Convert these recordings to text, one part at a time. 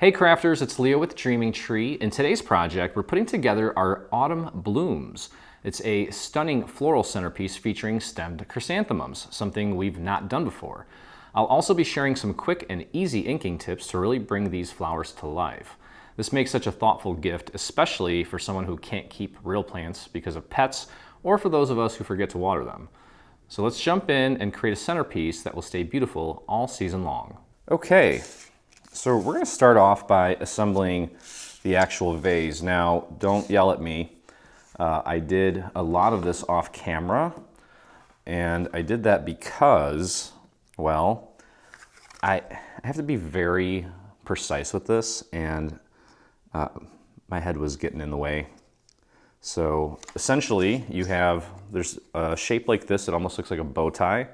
Hey crafters, it's Leo with Dreaming Tree. In today's project, we're putting together our Autumn Blooms. It's a stunning floral centerpiece featuring stemmed chrysanthemums, something we've not done before. I'll also be sharing some quick and easy inking tips to really bring these flowers to life. This makes such a thoughtful gift, especially for someone who can't keep real plants because of pets, or for those of us who forget to water them. So let's jump in and create a centerpiece that will stay beautiful all season long. Okay. So we're going to start off by assembling the actual vase. Now, don't yell at me. I did a lot of this off camera, and I did that because, well, I have to be very precise with this, and my head was getting in the way. So essentially, there's a shape like this. It almost looks like a bow tie.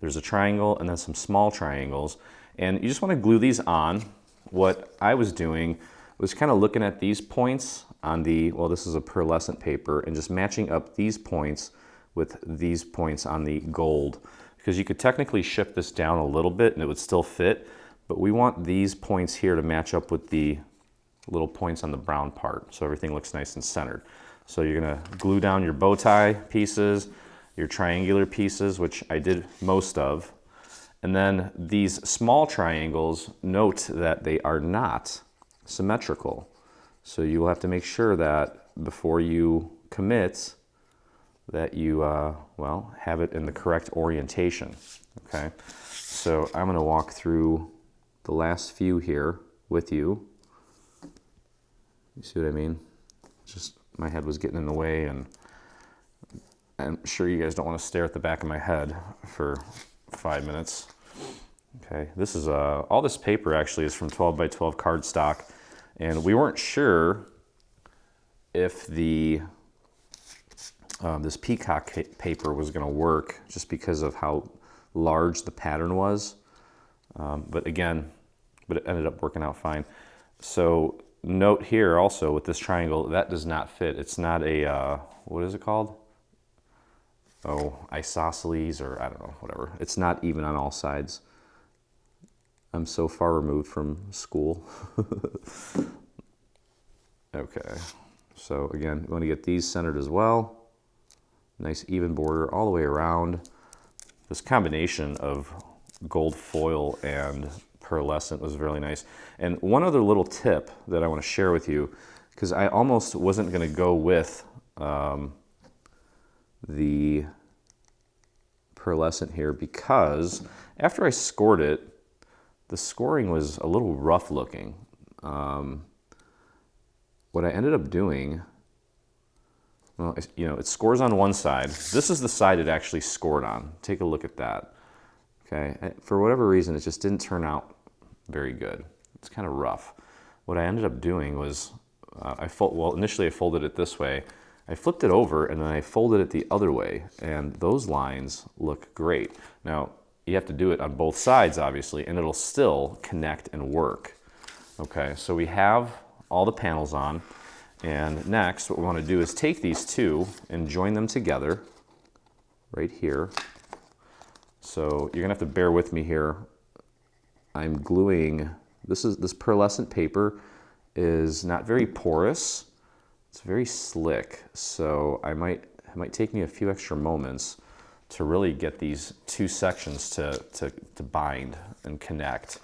There's a triangle and then some small triangles. And you just want to glue these on. What I was doing was kind of looking at these points on this is a pearlescent paper, and just matching up these points with these points on the gold. Because you could technically shift this down a little bit and it would still fit, but we want these points here to match up with the little points on the brown part, so everything looks nice and centered. So you're going to glue down your bow tie pieces, your triangular pieces, which I did most of. And then these small triangles, note that they are not symmetrical. So you will have to make sure that before you commit that you, have it in the correct orientation, okay? So I'm gonna walk through the last few here with you. You see what I mean? Just my head was getting in the way, and I'm sure you guys don't want to stare at the back of my head for 5 minutes. Okay, this is all this paper actually is from 12 by 12 cardstock, and we weren't sure if this peacock paper was going to work just because of how large the pattern was. But it ended up working out fine. So note here also with this triangle, that does not fit. It's not a, what is it called? Oh, isosceles, or I don't know, whatever. It's not even on all sides. I'm so far removed from school. Okay, so again, you want to get these centered as well. Nice even border all the way around. This combination of gold foil and pearlescent was really nice. And one other little tip that I want to share with you, because I almost wasn't going to go with the pearlescent here, because after I scored it, the scoring was a little rough looking. What I ended up doing, well, it scores on one side. This is the side it actually scored on. Take a look at that. Okay, for whatever reason, it just didn't turn out very good. It's kind of rough. What I ended up doing was, initially I folded it this way. I flipped it over and then I folded it the other way, and those lines look great. Now, you have to do it on both sides, obviously, and it'll still connect and work. Okay, so we have all the panels on, and next what we want to do is take these two and join them together right here. So you're gonna have to bear with me here. I'm gluing, this pearlescent paper is not very porous. It's very slick, so it might take me a few extra moments to really get these two sections to bind and connect.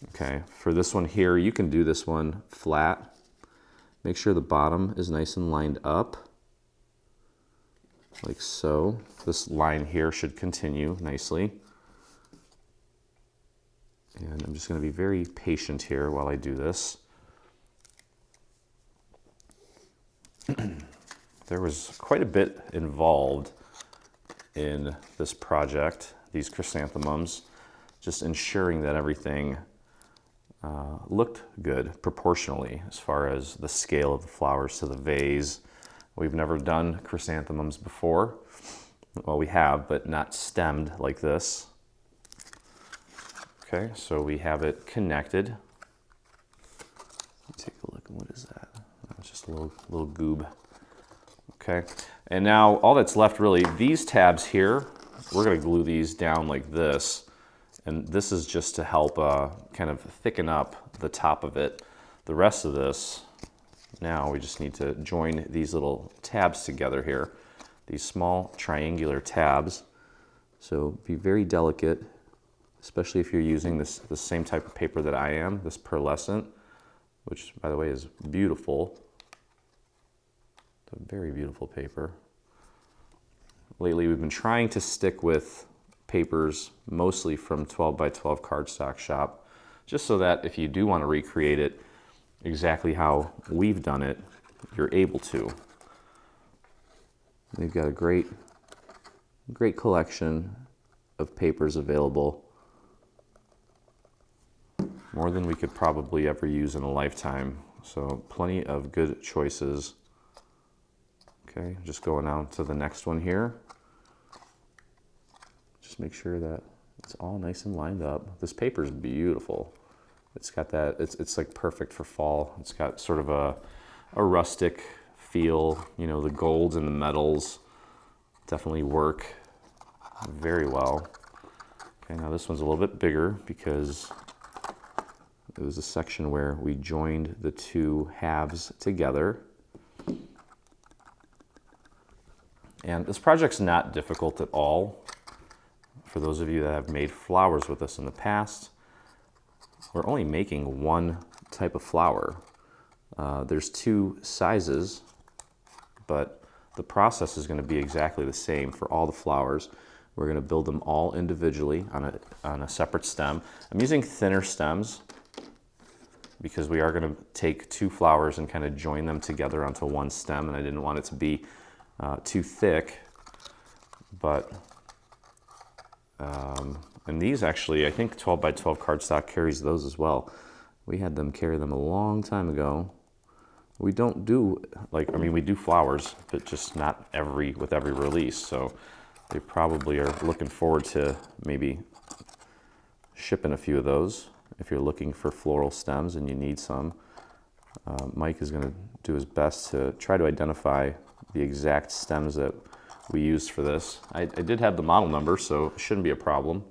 Okay, for this one here, you can do this one flat. Make sure the bottom is nice and lined up, like so. This line here should continue nicely. And I'm just going to be very patient here while I do this. There was quite a bit involved in this project, these chrysanthemums, just ensuring that everything looked good proportionally as far as the scale of the flowers to the vase. We've never done chrysanthemums before. Well, we have, but not stemmed like this. Okay, so we have it connected. Take a look, what is that? It's just a little goob. Okay, and now all that's left really, these tabs here, we're gonna glue these down like this, And this is just to help kind of thicken up the top of it. The rest of this, now we just need to join these little tabs together here, these small triangular tabs. So be very delicate, especially if you're using the same type of paper that I am, this pearlescent, which by the way is beautiful. It's a very beautiful paper. Lately we've been trying to stick with papers mostly from 12 by 12 cardstock shop, just so that if you do want to recreate it exactly how we've done it, you're able to. They've got a great collection of papers available, more than we could probably ever use in a lifetime, so plenty of good choices. Okay, just going on to the next one here. Just make sure that it's all nice and lined up. This paper is beautiful. It's got that, it's like perfect for fall. It's got sort of a rustic feel, you know, the golds and the metals definitely work very well. Okay, now this one's a little bit bigger because it was a section where we joined the two halves together. And this project's not difficult at all. For those of you that have made flowers with us in the past, we're only making one type of flower. There's two sizes, but the process is going to be exactly the same for all the flowers. We're going to build them all individually on a separate stem. I'm using thinner stems because we are going to take two flowers and kind of join them together onto one stem, and I didn't want it to be too thick. But and these actually, I think 12 by 12 cardstock carries those as well. We had them carry them a long time ago. We don't do, like, I mean, we do flowers, but just not with every release. So they probably are looking forward to maybe shipping a few of those. If you're looking for floral stems and you need some, Mike is going to do his best to try to identify the exact stems that we used for this. I did have the model number, so it shouldn't be a problem.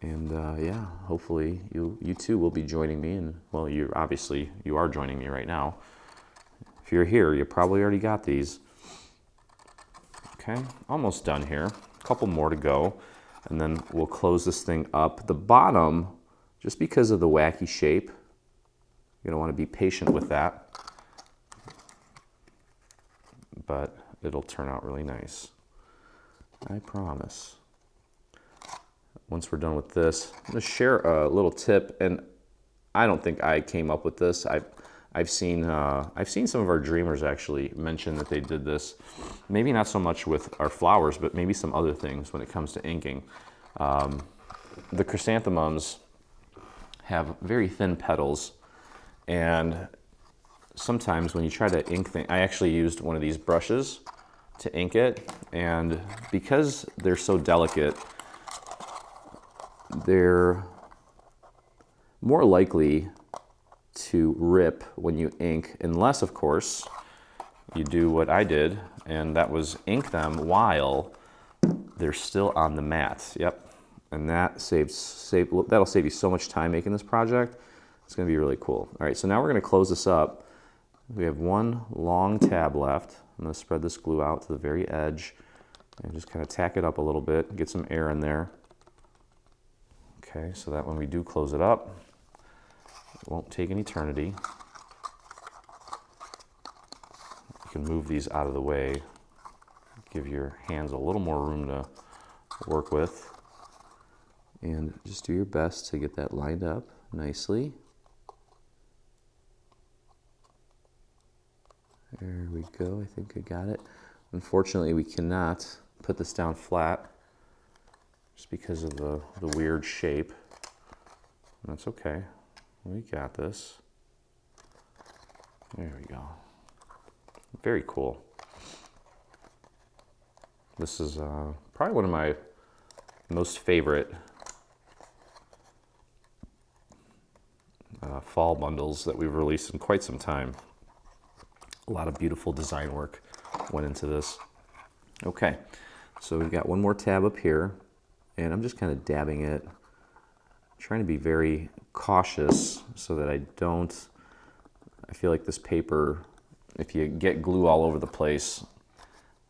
And yeah, hopefully you too will be joining me. And well, you are joining me right now. If you're here, you probably already got these. Okay, almost done here. A couple more to go, and then we'll close this thing up. The bottom, just because of the wacky shape, you're gonna want to be patient with that, but it'll turn out really nice, I promise. Once we're done with this, I'm going to share a little tip, and I don't think I came up with this. I've seen some of our dreamers actually mention that they did this. Maybe not so much with our flowers, but maybe some other things when it comes to inking. The chrysanthemums have very thin petals, and sometimes when you try to ink things, I actually used one of these brushes to ink it, and because they're so delicate, they're more likely to rip when you ink, unless of course you do what I did, and that was ink them while they're still on the mat. Yep, and that'll save you so much time making this project. It's going to be really cool. All right, so now we're going to close this up. We have one long tab left. I'm going to spread this glue out to the very edge and just kind of tack it up a little bit, get some air in there. Okay, so that when we do close it up, it won't take an eternity. You can move these out of the way, give your hands a little more room to work with, and just do your best to get that lined up nicely. There we go, I think I got it. Unfortunately, we cannot put this down flat just because of the weird shape. That's okay, we got this. There we go. Very cool. This is probably one of my most favorite fall bundles that we've released in quite some time. A lot of beautiful design work went into this. Okay, so we've got one more tab up here, And I'm just kind of dabbing it, trying to be very cautious so that I feel like this paper, if you get glue all over the place,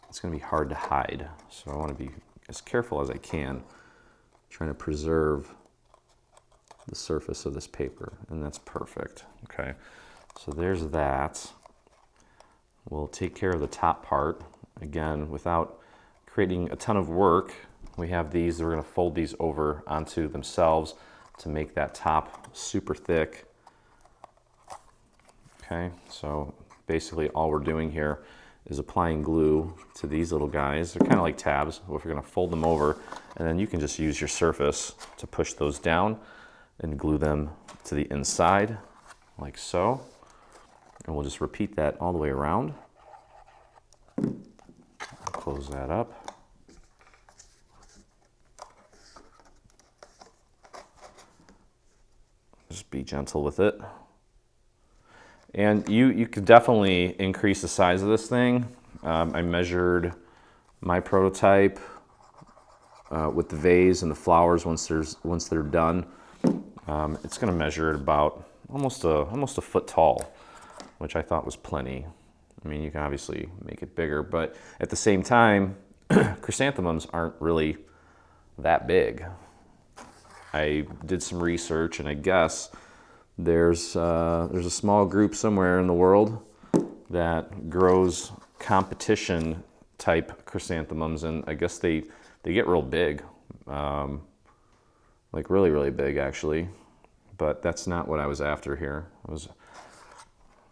it's going to be hard to hide. So I want to be as careful as I can, trying to preserve the surface of this paper, and that's perfect. Okay, so there's that. We'll take care of the top part. Again, without creating a ton of work, we have these, we're going to fold these over onto themselves to make that top super thick. Okay, so basically all we're doing here is applying glue to these little guys. They're kind of like tabs. We're going to fold them over, and then you can just use your surface to push those down and glue them to the inside, like so. And we'll just repeat that all the way around. Close that up. Just be gentle with it. And you could definitely increase the size of this thing. I measured my prototype with the vase and the flowers once they're done. It's going to measure at about almost a foot tall, which I thought was plenty. I mean, you can obviously make it bigger, but at the same time, chrysanthemums aren't really that big. I did some research, and I guess there's a small group somewhere in the world that grows competition type chrysanthemums, and I guess they get real big, like really, really big actually. But that's not what I was after here.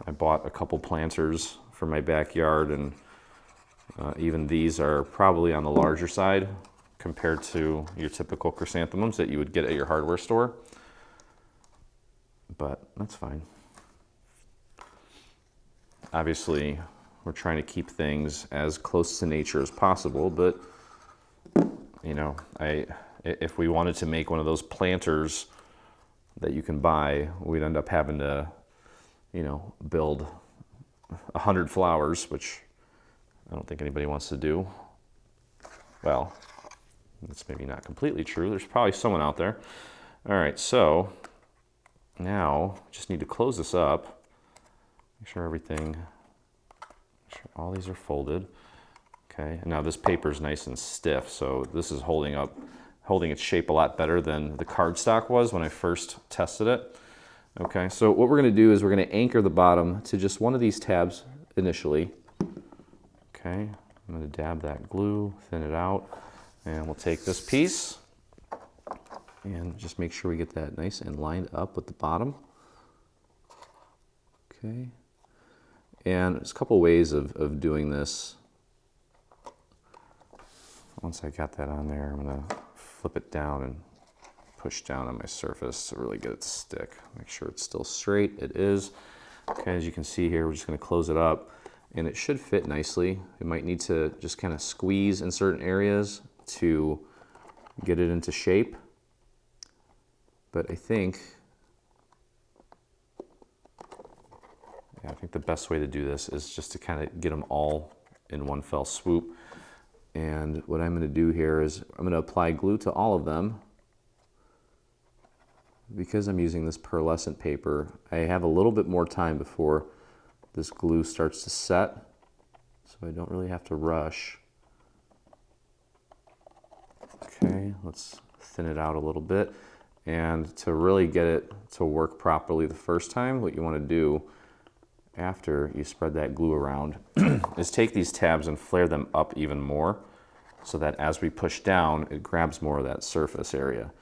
I bought a couple planters for my backyard, and even these are probably on the larger side compared to your typical chrysanthemums that you would get at your hardware store. But that's fine. Obviously, we're trying to keep things as close to nature as possible, but you know, if we wanted to make one of those planters that you can buy, we'd end up having to, you know, build 100 flowers, which I don't think anybody wants to do. Well, that's maybe not completely true. There's probably someone out there. All right, so now just need to close this up. Make sure all these are folded. Okay, and now this paper is nice and stiff, so this is holding its shape a lot better than the cardstock was when I first tested it. Okay, so what we're going to do is we're going to anchor the bottom to just one of these tabs initially. Okay, I'm going to dab that glue, thin it out, and we'll take this piece and just make sure we get that nice and lined up with the bottom. Okay, and there's a couple ways of doing this. Once I got that on there, I'm going to flip it down and push down on my surface to really get it to stick. Make sure it's still straight. It is. Okay, as you can see here, we're just going to close it up, and it should fit nicely. You might need to just kind of squeeze in certain areas to get it into shape. But I think the best way to do this is just to kind of get them all in one fell swoop. And what I'm going to do here is I'm going to apply glue to all of them. Because I'm using this pearlescent paper, I have a little bit more time before this glue starts to set, so I don't really have to rush. Okay, let's thin it out a little bit. And to really get it to work properly the first time, what you want to do after you spread that glue around is take these tabs and flare them up even more so that as we push down, it grabs more of that surface area.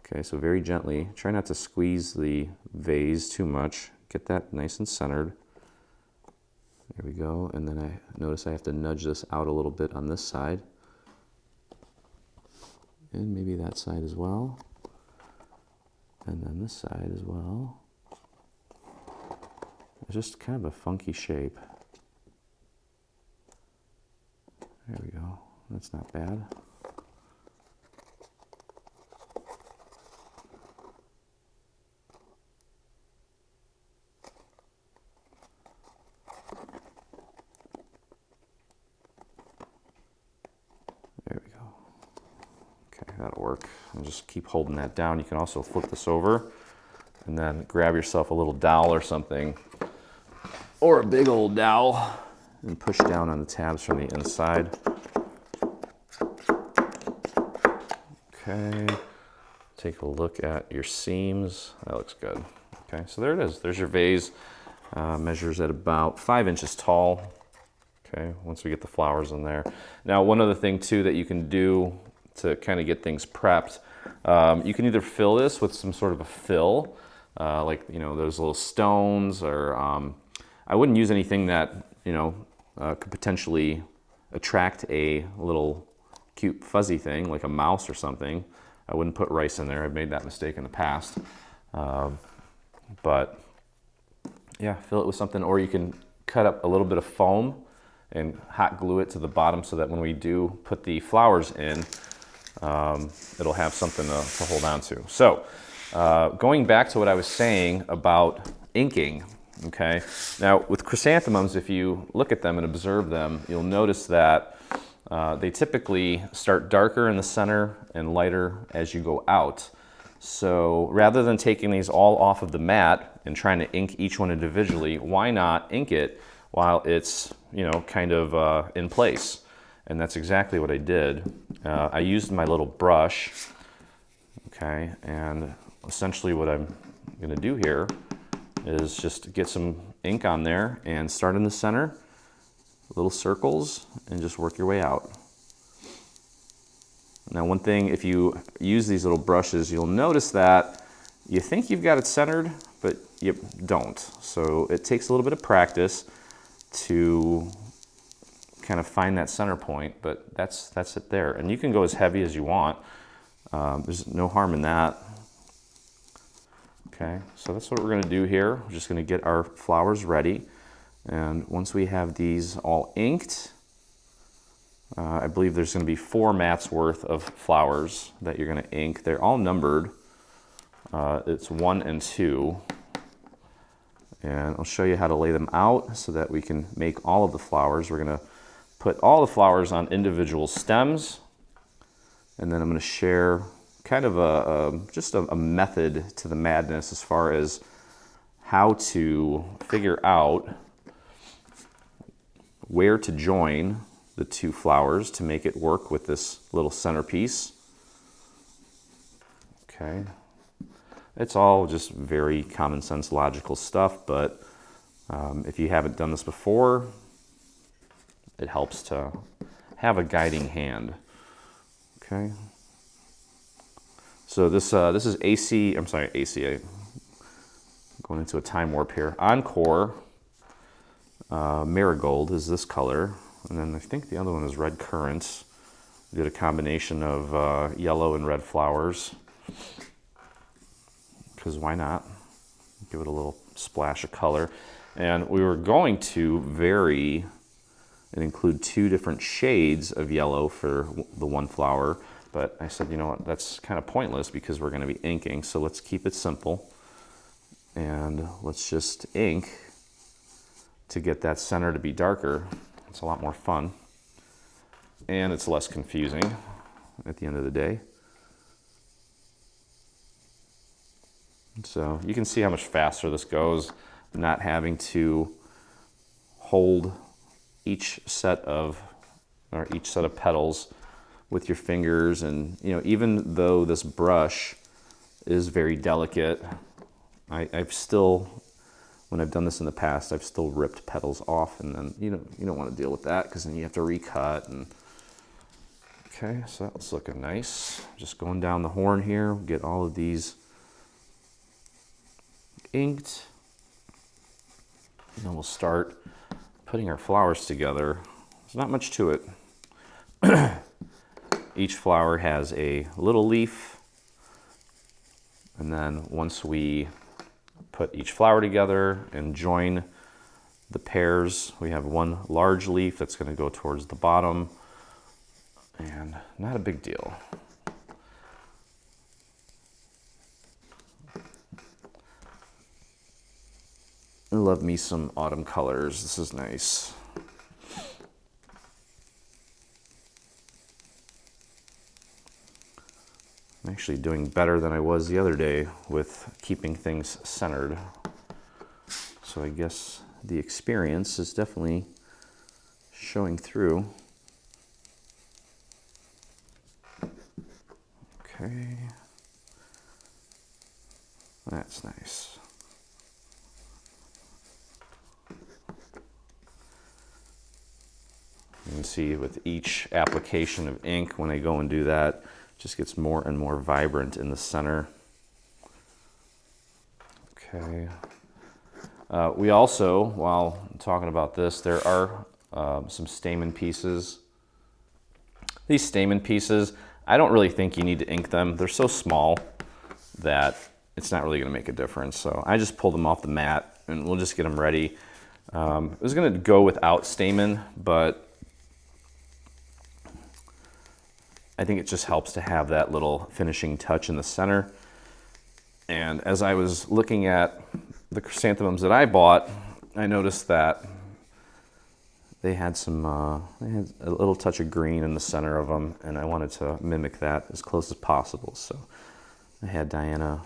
Okay, so very gently, try not to squeeze the vase too much. Get that nice and centered. There we go, and then I notice I have to nudge this out a little bit on this side. And maybe that side as well. And then this side as well. It's just kind of a funky shape. There we go. That's not bad. That'll work. And just keep holding that down. You can also flip this over and then grab yourself a little dowel or something, or a big old dowel, and push down on the tabs from the inside. Okay, take a look at your seams. That looks good. Okay, so there it is. There's your vase. Measures at about 5 inches tall. Okay, once we get the flowers in there. Now, one other thing too that you can do to kind of get things prepped, you can either fill this with some sort of a fill, like, you know, those little stones, or I wouldn't use anything that, you know, could potentially attract a little cute fuzzy thing like a mouse or something. I wouldn't put rice in there. I've made that mistake in the past. But yeah, fill it with something, or you can cut up a little bit of foam and hot glue it to the bottom so that when we do put the flowers in, it'll have something to hold on to. So going back to what I was saying about inking, okay? Now with chrysanthemums, if you look at them and observe them, you'll notice that they typically start darker in the center and lighter as you go out. So rather than taking these all off of the mat and trying to ink each one individually, why not ink it while it's, you know, kind of in place? And that's exactly what I did. I used my little brush, okay, and essentially what I'm gonna do here is just get some ink on there and start in the center, little circles, and just work your way out. Now, one thing, if you use these little brushes, you'll notice that you think you've got it centered, but you don't. So it takes a little bit of practice to kind of find that center point, but that's it there. And you can go as heavy as you want. There's no harm in that. Okay, so that's what we're gonna do here. We're just gonna get our flowers ready. And once we have these all inked, I believe there's going to be 4 mats worth of flowers that you're going to ink. They're all numbered. It's 1 and 2. And I'll show you how to lay them out so that we can make all of the flowers. We're going to put all the flowers on individual stems. And then I'm going to share kind of just a method to the madness as far as how to figure out where to join the 2 flowers to make it work with this little centerpiece. Okay, it's all just very common sense, logical stuff, but if you haven't done this before, it helps to have a guiding hand. Okay, so this is AC, I'm sorry, AC, I'm going into a time warp here. Encore Marigold is this color. And then I think the other one is Red Currants. We did a combination of yellow and red flowers, because why not? Give it a little splash of color. And we were going to vary and include 2 different shades of yellow for the one flower, but I said, you know what, that's kind of pointless because we're going to be inking, so let's keep it simple. And let's just ink to get that center to be darker. It's a lot more fun, and it's less confusing at the end of the day. So you can see how much faster this goes, not having to hold each set of petals with your fingers. And you know, even though this brush is very delicate, I've still, when I've done this in the past, I've still ripped petals off, and then you don't want to deal with that because then you have to recut. And okay, so that's looking nice. Just going down the horn here, get all of these inked, and then we'll start putting our flowers together. There's not much to it. Each flower has a little leaf, and then once we put each flower together and join the pairs, we have one large leaf that's going to go towards the bottom, and not a big deal. I love me some autumn colors. This is nice. I'm actually doing better than I was the other day with keeping things centered. So I guess the experience is definitely showing through. Okay. That's nice. You can see with each application of ink, when I go and do that, it just gets more and more vibrant in the center. Okay. We also, while talking about this, there are some stamen pieces. These stamen pieces, I don't really think you need to ink them. They're so small that it's not really going to make a difference. So I just pulled them off the mat and we'll just get them ready. I was going to go without stamen, but I think it just helps to have that little finishing touch in the center. And as I was looking at the chrysanthemums that I bought, I noticed that they had they had a little touch of green in the center of them, and I wanted to mimic that as close as possible. So I had Diana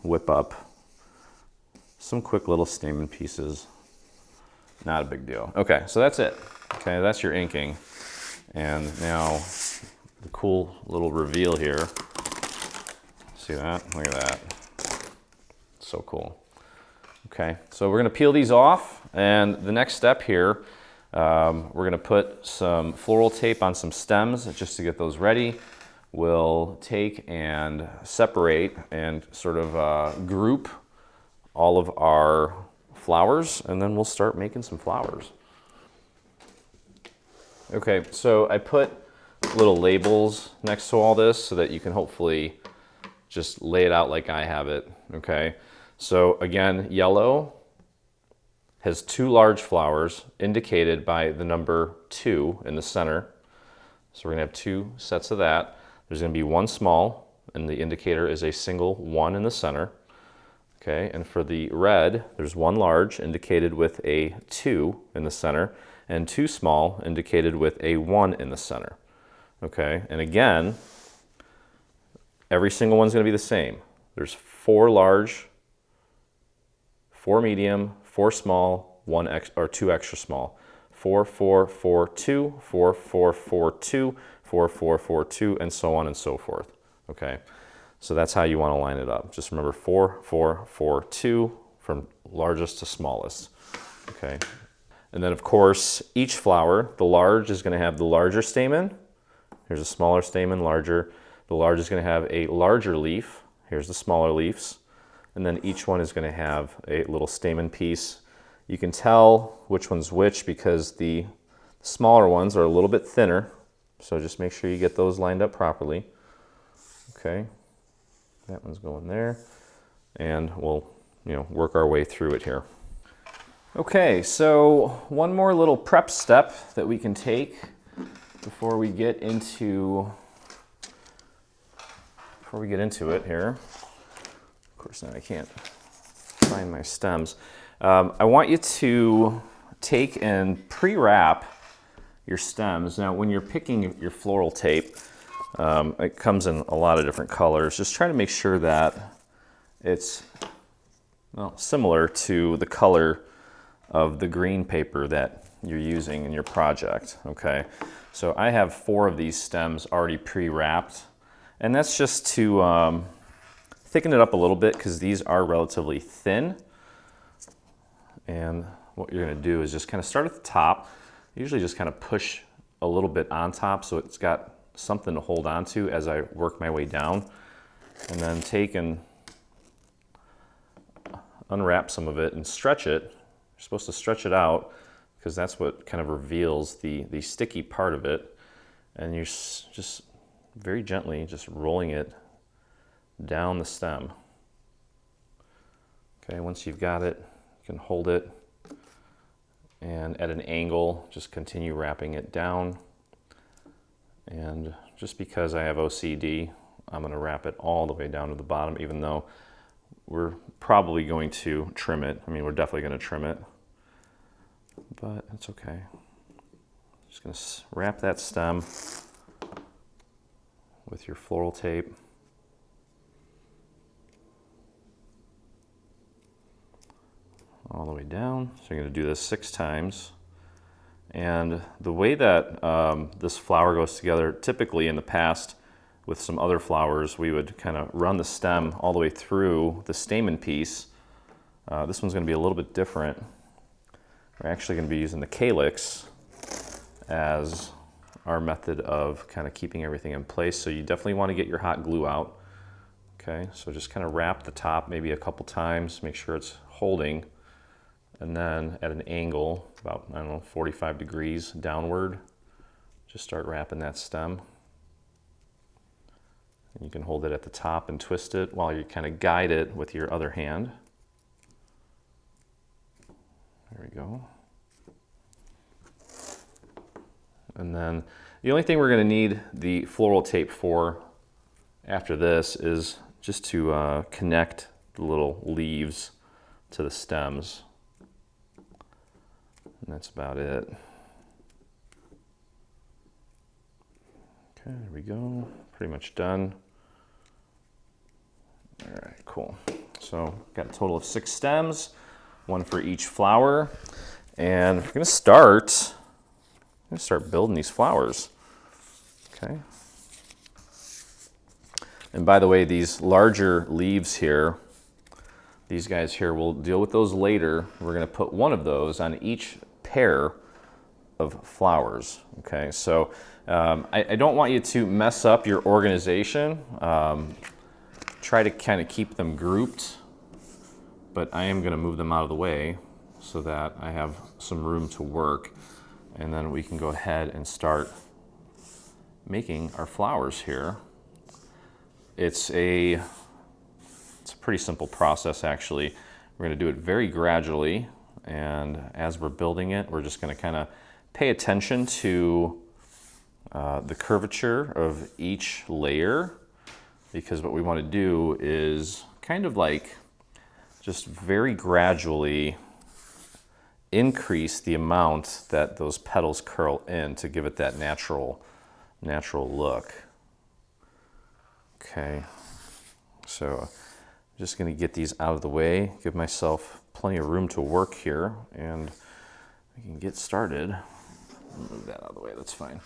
whip up some quick little stamen pieces. Not a big deal. Okay, so that's it. Okay, that's your inking. And now the cool little reveal here. See that? Look at that. So cool. Okay, so we're gonna peel these off, and the next step here, we're gonna put some floral tape on some stems just to get those ready. We'll take and separate and sort of group all of our flowers, and then we'll start making some flowers. Okay, so I put little labels next to all this so that you can hopefully just lay it out like I have it, okay? So again, yellow has 2 large flowers indicated by the number 2 in the center. So we're gonna have 2 sets of that. There's gonna be 1 small, and the indicator is a single 1 in the center. Okay, and for the red, there's 1 large indicated with a 2 in the center, and 2 small indicated with a 1 in the center. Okay, and again, every single one's gonna be the same. There's 4 large, 4 medium, 4 small, 2 extra small. 4, 4, 4, 2, 4, 4, 4, 2, 4, 4, 4, 2, and so on and so forth. Okay, so that's how you want to line it up. Just remember 4, 4, 4, 2 from largest to smallest. Okay, and then of course each flower, the large is going to have the larger stamen. Here's a smaller stamen, larger. The large is going to have a larger leaf. Here's the smaller leaves. And then each one is going to have a little stamen piece. You can tell which one's which because the smaller ones are a little bit thinner. So just make sure you get those lined up properly. Okay, that one's going there. And we'll, work our way through it here. Okay, so one more little prep step that we can take before we get into it here. Of course, now I can't find my stems. I want you to take and pre-wrap your stems. Now, when you're picking your floral tape, it comes in a lot of different colors. Just try to make sure that it's similar to the color of the green paper that you're using in your project. Okay, so I have 4 of these stems already pre-wrapped, and that's just to thicken it up a little bit because these are relatively thin. And what you're going to do is just kind of start at the top. Usually just kind of push a little bit on top so it's got something to hold on to as I work my way down. And then take and unwrap some of it and stretch it. You're supposed to stretch it out because that's what kind of reveals the sticky part of it. And you're just very gently just rolling it down the stem. Okay, once you've got it, you can hold it and at an angle, just continue wrapping it down. And just because I have OCD, I'm going to wrap it all the way down to the bottom, even though we're probably going to trim it. I mean, we're definitely going to trim it, but it's okay. Just going to wrap that stem with your floral tape. down. So you're going to do this 6 times. And the way that this flower goes together, typically in the past with some other flowers, we would kind of run the stem all the way through the stamen piece. This one's going to be a little bit different. We're actually going to be using the calyx as our method of kind of keeping everything in place. So you definitely want to get your hot glue out. Okay, so just kind of wrap the top maybe a couple times, make sure it's holding, and then at an angle, about, I don't know, 45 degrees downward, just start wrapping that stem. And you can hold it at the top and twist it while you kind of guide it with your other hand. There we go. And then the only thing we're going to need the floral tape for after this is just to connect the little leaves to the stems. And that's about it. Okay, there we go. Pretty much done. All right, cool. So got a total of 6 stems, 1 for each flower. And we're going to start building these flowers. Okay. And by the way, these larger leaves here, these guys here, we'll deal with those later. We're going to put 1 of those on each pair of flowers. Okay, so I don't want you to mess up your organization. Try to kind of keep them grouped, but I am going to move them out of the way so that I have some room to work. And then we can go ahead and start making our flowers here. It's a pretty simple process, actually. We're going to do it very gradually, and as we're building it, we're just going to kind of pay attention to the curvature of each layer, because what we want to do is kind of like just very gradually increase the amount that those petals curl in to give it that natural look. Okay, so I'm just going to get these out of the way, give myself plenty of room to work here, and we can get started. Move that out of the way, that's fine.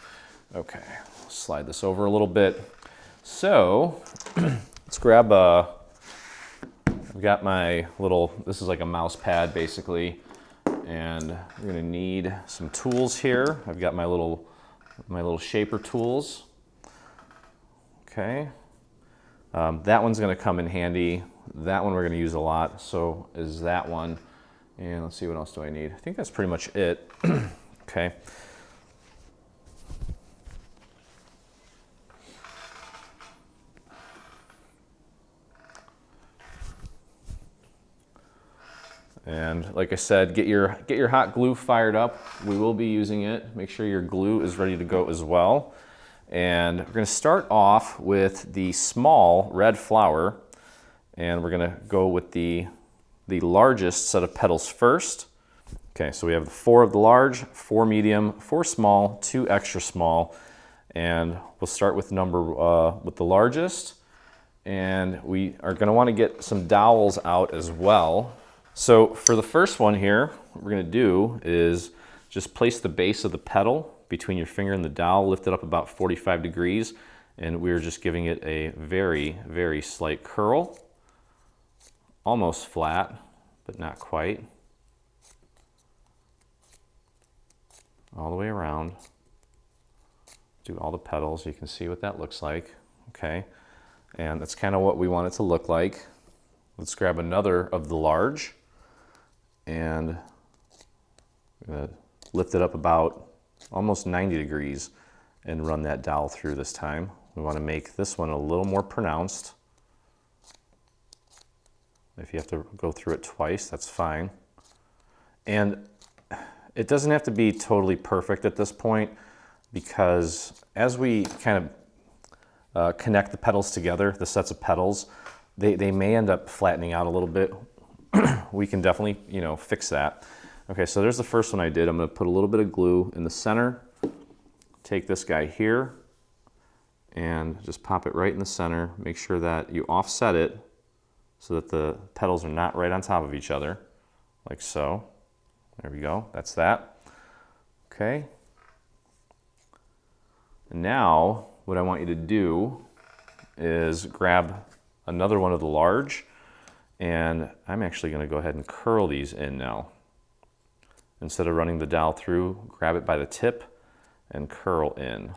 Okay, slide this over a little bit. So let's grab I've got my little, this is like a mouse pad basically, and we're going to need some tools here. I've got my little shaper tools. Okay. That one's going to come in handy. That one we're going to use a lot, so is that one. And let's see, what else do I need? I think that's pretty much it. Okay. And like I said, get your hot glue fired up. We will be using it. Make sure your glue is ready to go as well. And we're going to start off with the small red flower, and we're going to go with the largest set of petals first. Okay, so we have 4 of the large, 4 medium, 4 small, 2 extra small, and we'll start with with the largest. And we are going to want to get some dowels out as well. So for the first one here, what we're going to do is just place the base of the petal between your finger and the dowel, lift it up about 45 degrees, and we're just giving it a very, very slight curl. Almost flat, but not quite. All the way around. Do all the petals, you can see what that looks like. Okay, and that's kind of what we want it to look like. Let's grab another of the large, and I'm going to lift it up about almost 90 degrees and run that dowel through this time. We want to make this one a little more pronounced. If you have to go through it twice, that's fine. And it doesn't have to be totally perfect at this point, because as we kind of connect the petals together, the sets of petals, they may end up flattening out a little bit. We can definitely, fix that. Okay, so there's the first one I did. I'm going to put a little bit of glue in the center. Take this guy here and just pop it right in the center. Make sure that you offset it so that the petals are not right on top of each other, like so. There we go, that's that. Okay. And now what I want you to do is grab another one of the large, and I'm actually going to go ahead and curl these in now. Instead of running the dowel through, grab it by the tip and curl in.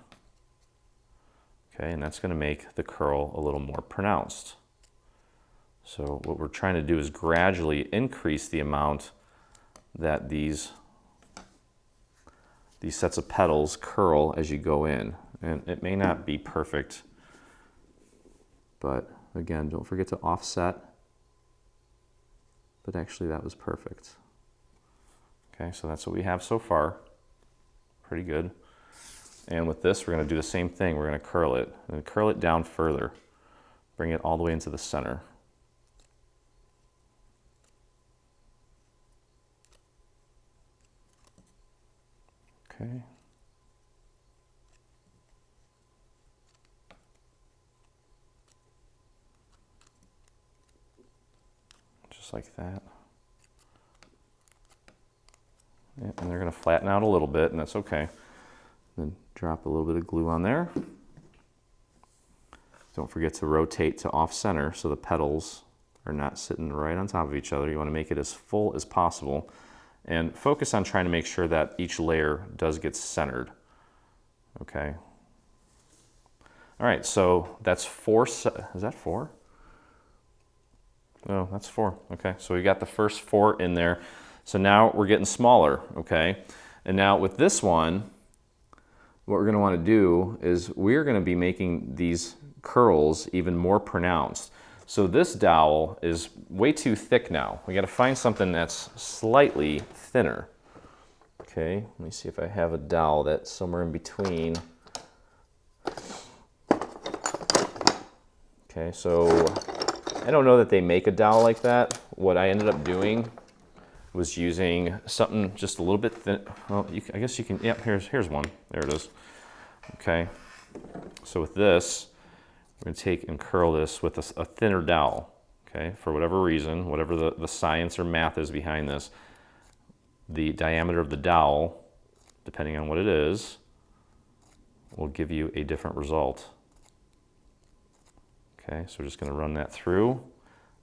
Okay, and that's going to make the curl a little more pronounced. So what we're trying to do is gradually increase the amount that these sets of petals curl as you go in. And it may not be perfect, but again, don't forget to offset. But actually that was perfect. Okay, so that's what we have so far. Pretty good. And with this, we're going to do the same thing. We're going to curl it and curl it down further. Bring it all the way into the center. Okay. Just like that. Yeah, and they're going to flatten out a little bit, and that's okay. Then drop a little bit of glue on there. Don't forget to rotate to off center so the petals are not sitting right on top of each other. You want to make it as full as possible. And focus on trying to make sure that each layer does get centered. Okay. All right, so that's 4. Is that 4? No, that's 4. Okay, so we got the first 4 in there. So now we're getting smaller, okay? And now with this one, what we're going to want to do is we're going to be making these curls even more pronounced. So this dowel is way too thick now. We got to find something that's slightly thinner. Okay, let me see if I have a dowel that's somewhere in between. Okay, so I don't know that they make a dowel like that. What I ended up doing was using something just a little bit thin. Well, I guess you can, yeah, here's one. There it is. Okay, so with this, we're going to take and curl this with a thinner dowel. Okay, for whatever reason, whatever the science or math is behind this, the diameter of the dowel, depending on what it is, will give you a different result. Okay, so we're just going to run that through.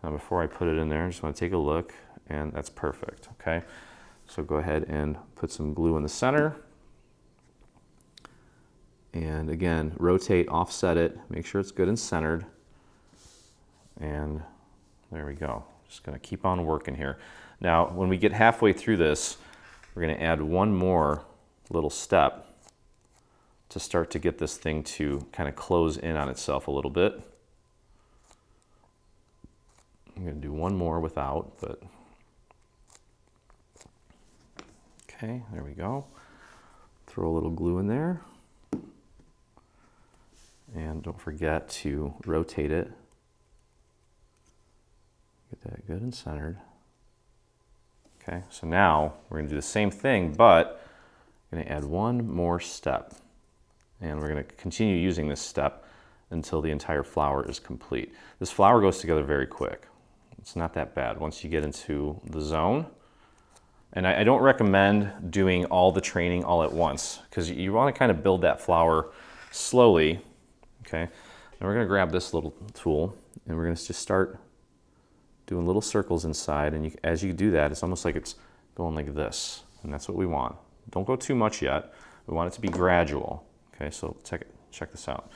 Now before I put it in there, I just want to take a look, and that's perfect. Okay, so go ahead and put some glue in the center. And again, rotate, offset it, make sure it's good and centered. And there we go. Just going to keep on working here. Now, when we get halfway through this, we're going to add one more little step to start to get this thing to kind of close in on itself a little bit. I'm going to do one more without, but okay, there we go. Throw a little glue in there. And don't forget to rotate it. Get that good and centered. Okay, so now we're going to do the same thing, but we're going to add one more step. And we're going to continue using this step until the entire flower is complete. This flower goes together very quick. It's not that bad once you get into the zone. And I don't recommend doing all the training all at once, because you want to kind of build that flower slowly. Okay, and we're going to grab this little tool, and we're going to just start doing little circles inside, and as you do that, it's almost like it's going like this, and that's what we want. Don't go too much yet. We want it to be gradual. Okay, so check this out.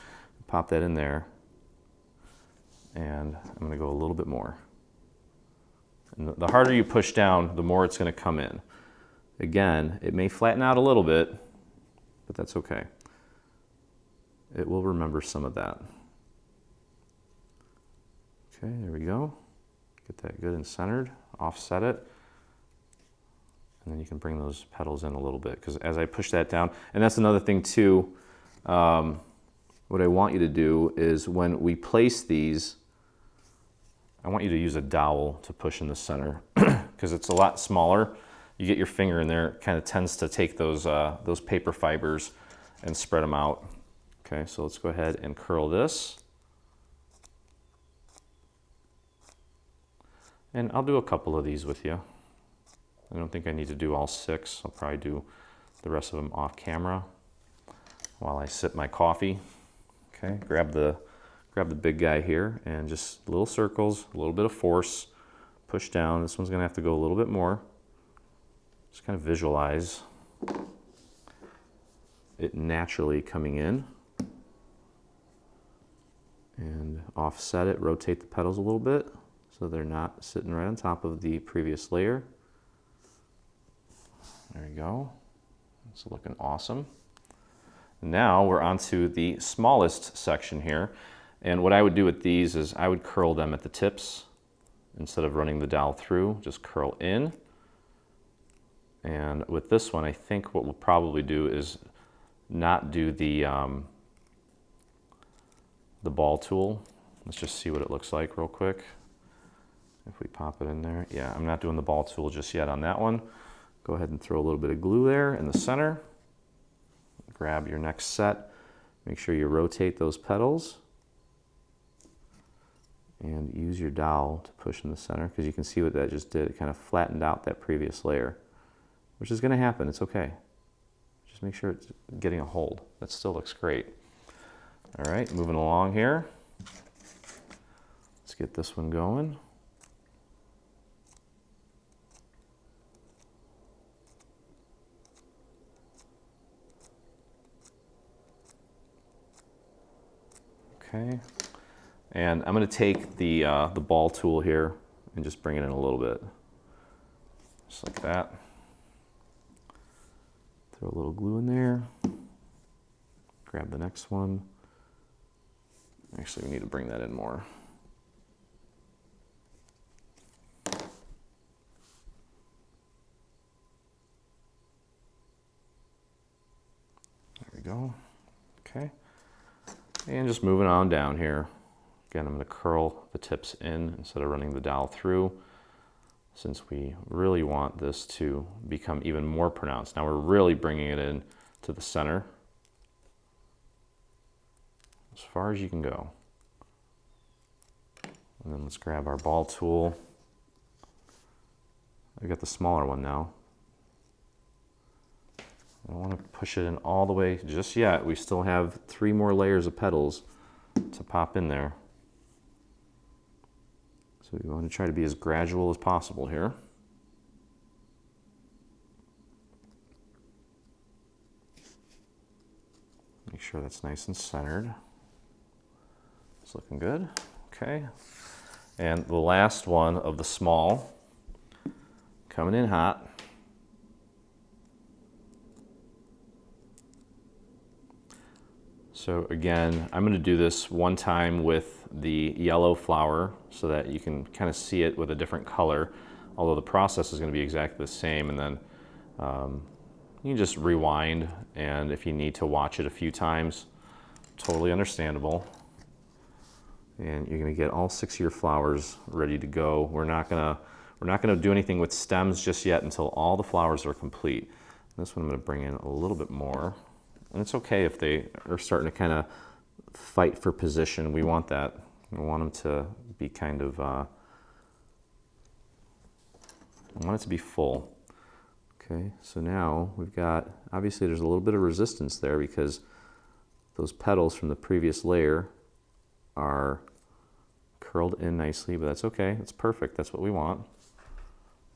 Pop that in there, and I'm going to go a little bit more. And the harder you push down, the more it's going to come in. Again, it may flatten out a little bit, but that's okay. It will remember some of that. Okay, there we go. Get that good and centered, offset it. And then you can bring those petals in a little bit, because as I push that down, and that's another thing too, what I want you to do is when we place these, I want you to use a dowel to push in the center, because it's a lot smaller. You get your finger in there, it kind of tends to take those paper fibers and spread them out. Okay, so let's go ahead and curl this. And I'll do a couple of these with you. I don't think I need to do all 6. I'll probably do the rest of them off camera while I sip my coffee. Okay, grab the big guy here and just little circles, a little bit of force, push down. This one's gonna have to go a little bit more. Just kind of visualize it naturally coming in. And offset it, rotate the petals a little bit so they're not sitting right on top of the previous layer. There you go. It's looking awesome. Now we're onto the smallest section here. And what I would do with these is I would curl them at the tips instead of running the dowel through, just curl in. And with this one, I think what we'll probably do is not do the ball tool. Let's just see what it looks like real quick. If we pop it in there. Yeah, I'm not doing the ball tool just yet on that one. Go ahead and throw a little bit of glue there in the center. Grab your next set. Make sure you rotate those petals. And use your dowel to push in the center, because you can see what that just did. It kind of flattened out that previous layer, which is going to happen. It's okay. Just make sure it's getting a hold. That still looks great. All right, moving along here. Let's get this one going. Okay, and I'm going to take the ball tool here and just bring it in a little bit, just like that. Throw a little glue in there. Grab the next one. Actually, we need to bring that in more. There we go. Okay. And just moving on down here. Again, I'm going to curl the tips in instead of running the dowel through, since we really want this to become even more pronounced. Now we're really bringing it in to the center, as far as you can go. And then let's grab our ball tool. I got the smaller one now. I don't want to push it in all the way just yet. We still have 3 more layers of petals to pop in there. So we want to try to be as gradual as possible here. Make sure that's nice and centered. It's looking good. Okay. And the last one of the small, coming in hot. So again, I'm going to do this one time with the yellow flower so that you can kind of see it with a different color, although the process is going to be exactly the same. And then you can just rewind, and if you need to watch it a few times, totally understandable. And you're going to get all 6 of your flowers ready to go. We're not going to do anything with stems just yet until all the flowers are complete. This one I'm going to bring in a little bit more. And it's okay if they are starting to kind of fight for position. We want that. We want them to be kind of, I want it to be full. Okay, so now we've got, obviously there's a little bit of resistance there because those petals from the previous layer are curled in nicely, but that's okay. It's perfect. That's what we want.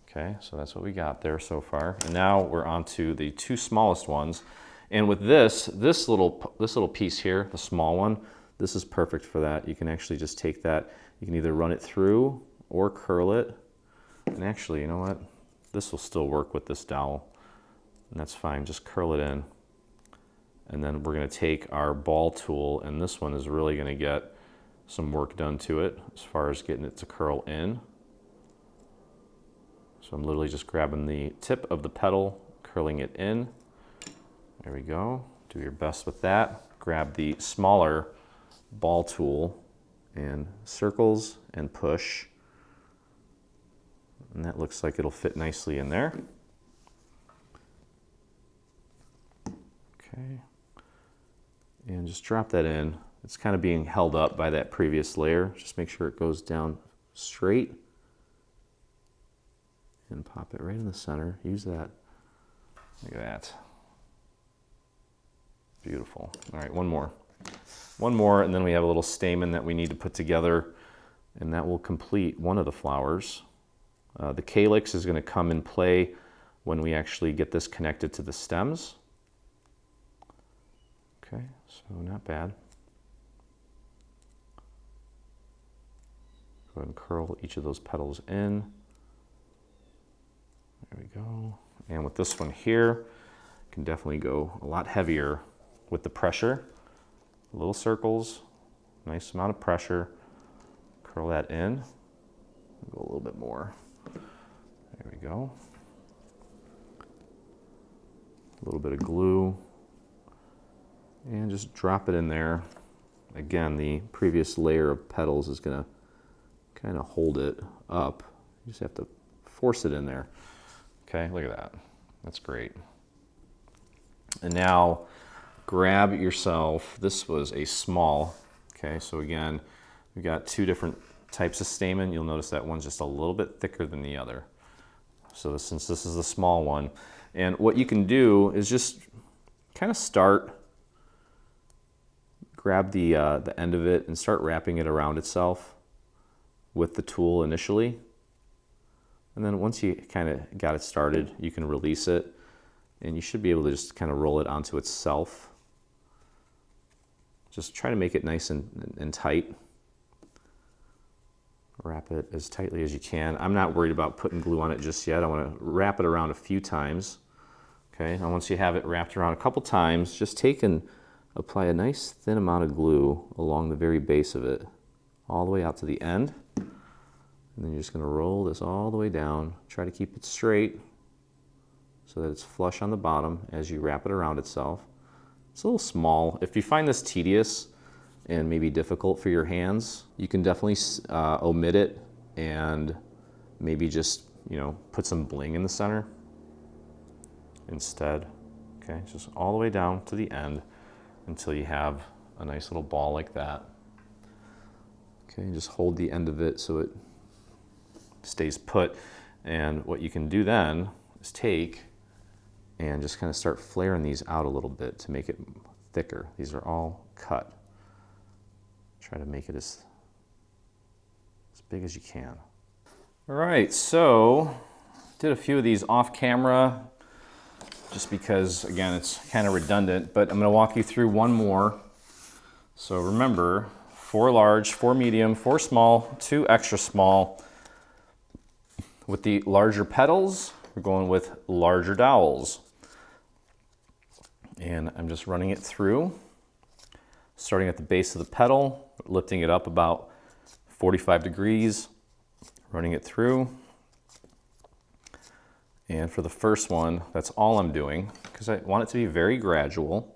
Okay, so that's what we got there so far. And now we're on to the 2 smallest ones. And with this little piece here, the small one, this is perfect for that. You can actually just take that, you can either run it through or curl it. And actually, you know what? This will still work with this dowel. And that's fine, just curl it in. And then we're gonna take our ball tool, and this one is really gonna get some work done to it as far as getting it to curl in. So I'm literally just grabbing the tip of the petal, curling it in. There we go. Do your best with that. Grab the smaller ball tool and circles and push. And that looks like it'll fit nicely in there. Okay. And just drop that in. It's kind of being held up by that previous layer. Just make sure it goes down straight. and pop it right in the center. Use that. Look at that. Beautiful. All right, one more. One more, and then we have a little stamen that we need to put together, and that will complete one of the flowers. The calyx is going to come in play when we actually get this connected to the stems. Okay, so not bad. Go ahead and curl each of those petals in. There we go. And with this one here, you can definitely go a lot heavier with the pressure. Little circles, nice amount of pressure. Curl that in. Go a little bit more. There we go. A little bit of glue. And just drop it in there. Again, the previous layer of petals is going to kind of hold it up. You just have to force it in there. Okay, look at that. That's great. And now grab yourself, this was a small, okay, so again, we've got two different types of stamen. You'll notice that one's just a little bit thicker than the other. So since this is the small one, and what you can do is just kind of start, grab the end of it and start wrapping it around itself with the tool initially. And then once you kind of got it started, you can release it and you should be able to just kind of roll it onto itself. Just try to make it nice and tight. Wrap it as tightly as you can. I'm not worried about putting glue on it just yet. I want to wrap it around a few times. Okay, and once you have it wrapped around a couple times, just take and apply a nice thin amount of glue along the very base of it, all the way out to the end. And then you're just going to roll this all the way down. Try to keep it straight so that it's flush on the bottom as you wrap it around itself. It's a little small. If you find this tedious and maybe difficult for your hands, you can definitely omit it and maybe just, put some bling in the center instead. Okay, just all the way down to the end until you have a nice little ball like that. Okay, just hold the end of it so it stays put. And what you can do then is take and just kind of start flaring these out a little bit to make it thicker. These are all cut. Try to make it as big as you can. All right, so did a few of these off camera just because, again, it's kind of redundant, but I'm going to walk you through one more. So remember, 4 large, 4 medium, 4 small, 2 extra small. With the larger petals, we're going with larger dowels. And I'm just running it through, starting at the base of the petal, lifting it up about 45 degrees, running it through. And for the first one, that's all I'm doing because I want it to be very gradual.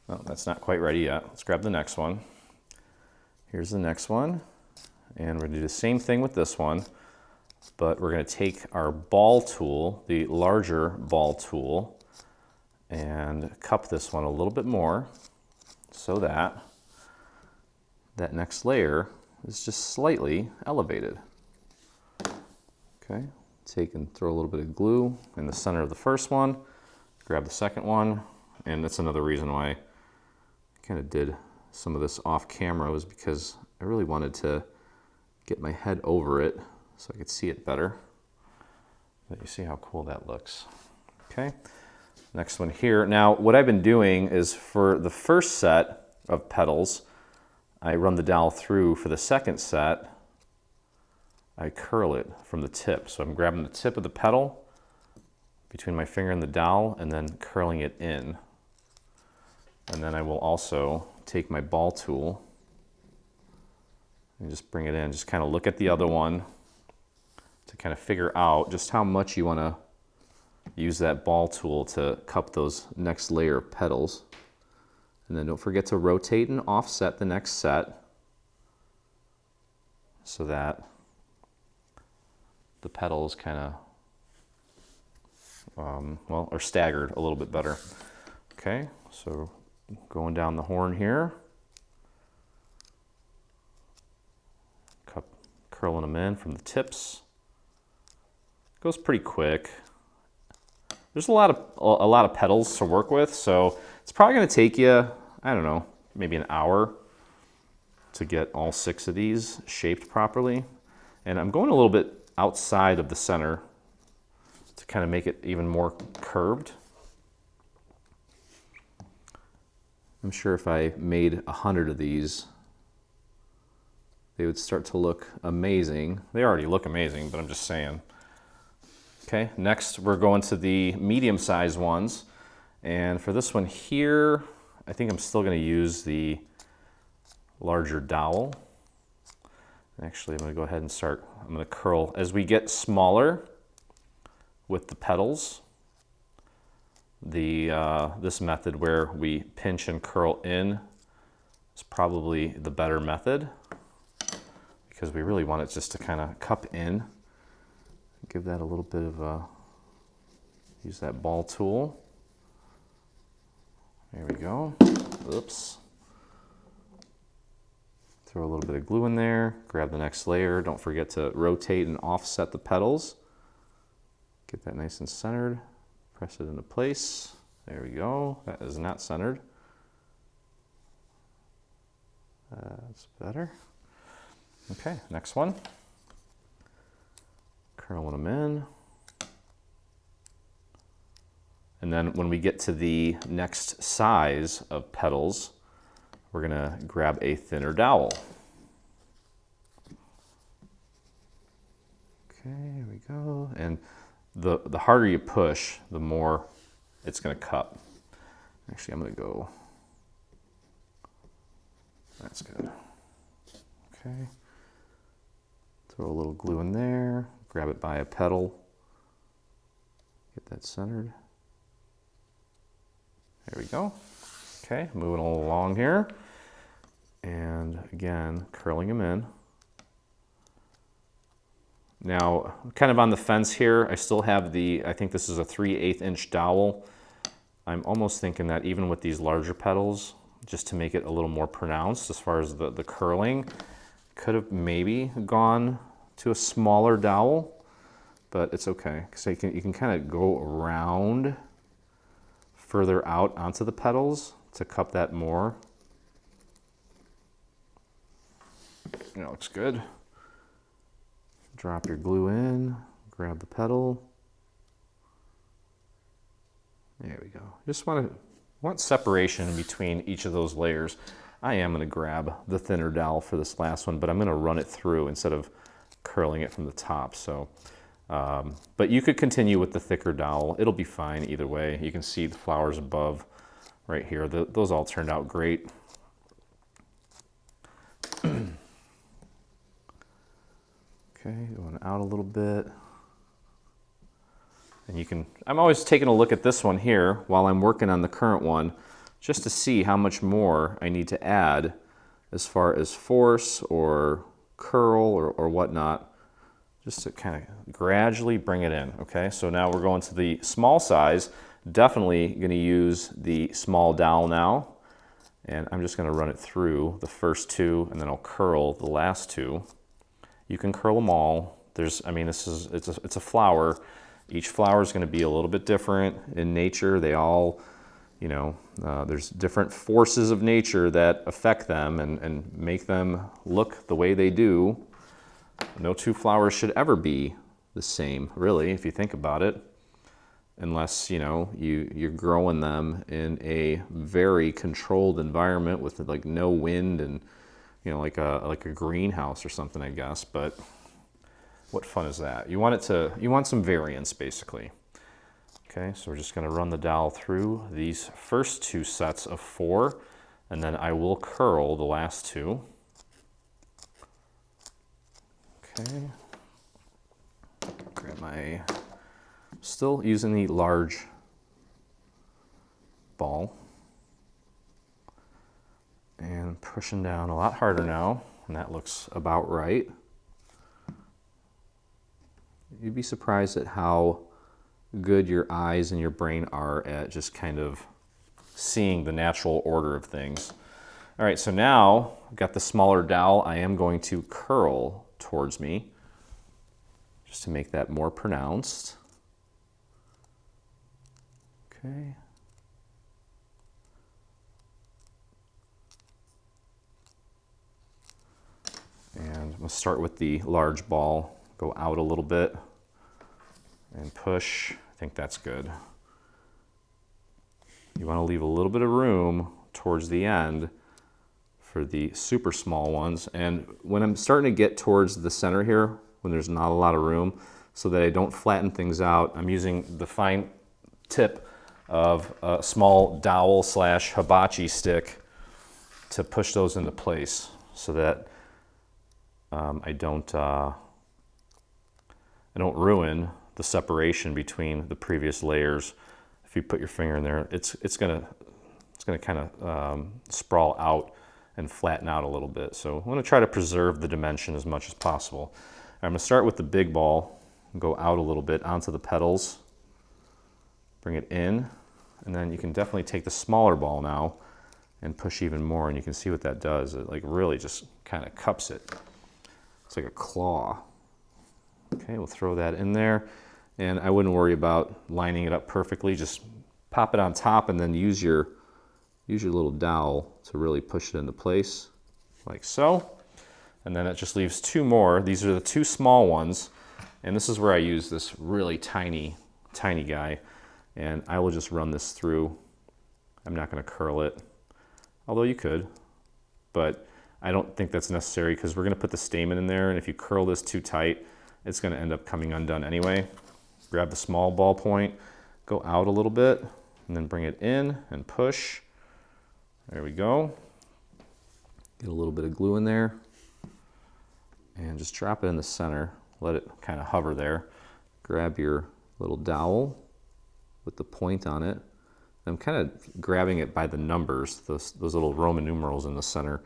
Oh, that's not quite ready yet. Let's grab the next one. Here's the next one. And we're gonna do the same thing with this one, but we're gonna take our ball tool, the larger ball tool, and cup this one a little bit more so that that next layer is just slightly elevated. Okay, take and throw a little bit of glue in the center of the first one, grab the second one, and that's another reason why I kind of did some of this off camera, was because I really wanted to get my head over it so I could see it better. But you see how cool that looks. Okay, next one here. Now what I've been doing is for the first set of petals, I run the dowel through. For the second set, I curl it from the tip. So I'm grabbing the tip of the petal between my finger and the dowel and then curling it in. And then I will also take my ball tool and just bring it in. Just kind of look at the other one to kind of figure out just how much you want to use that ball tool to cup those next layer of petals. And then don't forget to rotate and offset the next set so that the petals kind of, are staggered a little bit better. Okay, so going down the horn here, curling them in from the tips, Goes pretty quick. There's a lot of petals to work with, so it's probably going to take you, I don't know, maybe an hour to get all 6 of these shaped properly. And I'm going a little bit outside of the center to kind of make it even more curved. I'm sure if I made 100 of these, they would start to look amazing. They already look amazing, but I'm just saying. Okay, next we're going to the medium-sized ones. And for this one here, I think I'm still going to use the larger dowel. Actually, I'm going to go ahead and start. I'm going to curl. As we get smaller with the petals, this method where we pinch and curl in is probably the better method, because we really want it just to kind of cup in. Give that a little bit of a, use that ball tool. There we go. Oops. Throw a little bit of glue in there, grab the next layer. Don't forget to rotate and offset the petals. Get that nice and centered. Press it into place. There we go. That is not centered. That's better. Okay, next one. Curling them in. And then when we get to the next size of petals, we're gonna grab a thinner dowel. Okay, here we go. And the harder you push, the more it's gonna cup. Actually, I'm gonna go, that's good. Okay, throw a little glue in there, grab it by a petal, get that centered. There we go. Okay, moving along here. And again, curling them in. Now, kind of on the fence here, I still have I think this is a 3/8 inch dowel. I'm almost thinking that even with these larger petals, just to make it a little more pronounced as far as the curling, could have maybe gone to a smaller dowel, but it's okay, because you can kind of go around further out onto the petals to cup that more. That looks good. Drop your glue in, grab the petal. There we go. Just want separation between each of those layers. I am going to grab the thinner dowel for this last one, but I'm going to run it through instead of curling it from the top. So, but you could continue with the thicker dowel. It'll be fine either way. You can see the flowers above right here. Those all turned out great. Okay, going out a little bit. And you can, I'm always taking a look at this one here while I'm working on the current one, just to see how much more I need to add as far as force or curl or whatnot, just to kind of gradually bring it in. Okay, so now we're going to the small size. Definitely going to use the small dowel now. And I'm just going to run it through the first 2, and then I'll curl the last 2. You can curl them all. It's a flower. Each flower is going to be a little bit different in nature. They all, there's different forces of nature that affect them and make them look the way they do. No 2 flowers should ever be the same, really, if you think about it, unless, you're growing them in a very controlled environment with like no wind and, like a greenhouse or something, I guess. But what fun is that? You want some variance, basically. Okay, so we're just going to run the dowel through these first 2 sets of 4, and then I will curl the last 2. Okay. Grab my, still using the large ball. And pushing down a lot harder now, and that looks about right. You'd be surprised at how good your eyes and your brain are at just kind of seeing the natural order of things. All right, so now I've got the smaller dowel. I am going to curl towards me. just to make that more pronounced. Okay. And we'll start with the large ball, go out a little bit and push. I think that's good. You want to leave a little bit of room towards the end for the super small ones. And when I'm starting to get towards the center here, when there's not a lot of room, so that I don't flatten things out, I'm using the fine tip of a small dowel / hibachi stick to push those into place so that I don't ruin the separation between the previous layers. If you put your finger in there, it's gonna kind of sprawl out and flatten out a little bit. So I'm gonna try to preserve the dimension as much as possible. I'm gonna start with the big ball, go out a little bit onto the petals, bring it in, and then you can definitely take the smaller ball now and push even more, and you can see what that does. It like really just kind of cups it. It's like a claw. Okay, we'll throw that in there. And I wouldn't worry about lining it up perfectly. Just pop it on top and then use your little dowel to really push it into place, like so. And then it just leaves two more. These are the two small ones. And this is where I use this really tiny guy. And I will just run this through. I'm not gonna curl it, although you could, but I don't think that's necessary because we're gonna put the stamen in there, and if you curl this too tight, it's gonna end up coming undone anyway. Grab the small ball point, go out a little bit, and then bring it in and push. There we go. Get a little bit of glue in there, and just drop it in the center. Let it kind of hover there. Grab your little dowel with the point on it. I'm kind of grabbing it by the numbers, those little Roman numerals in the center,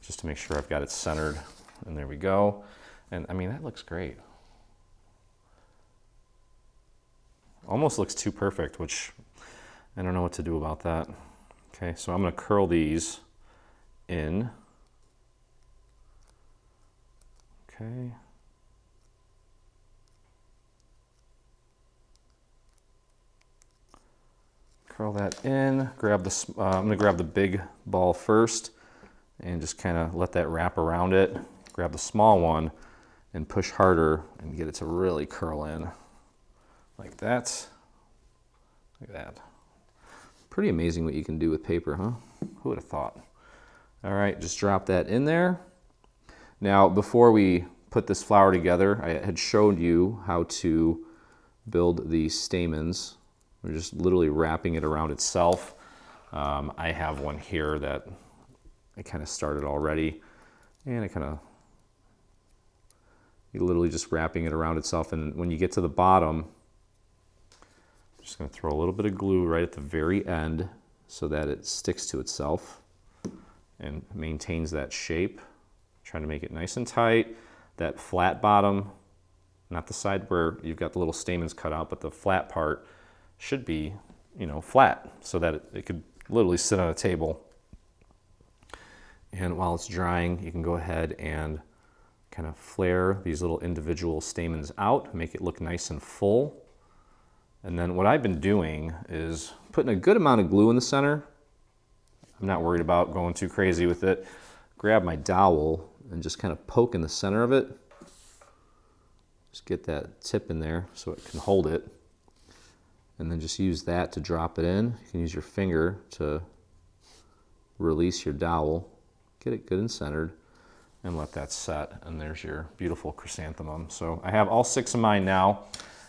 just to make sure I've got it centered. And there we go. And I mean, that looks great. Almost looks too perfect, which I don't know what to do about that. Okay, so I'm gonna curl these in. Okay. Curl that in, grab the, I'm gonna grab the big ball first and just kind of let that wrap around it. Grab the small one and push harder and get it to really curl in like that. Like that. Pretty amazing what you can do with paper, huh? Who would have thought? All right, just drop that in there. Now, before we put this flower together, I had showed you how to build the stamens. We're just literally wrapping it around itself. I have one here that I kind of started already, and you're literally just wrapping it around itself. And when you get to the bottom, I'm just going to throw a little bit of glue right at the very end so that it sticks to itself and maintains that shape. Trying to make it nice and tight. That flat bottom, not the side where you've got the little stamens cut out, but the flat part should be, flat so that it could literally sit on a table. And while it's drying, you can go ahead and kind of flare these little individual stamens out, make it look nice and full. And then what I've been doing is putting a good amount of glue in the center. I'm not worried about going too crazy with it. Grab my dowel and just kind of poke in the center of it. Just get that tip in there so it can hold it. And then just use that to drop it in. You can use your finger to release your dowel. Get it good and centered and let that set. And there's your beautiful chrysanthemum. So I have all 6 of mine now,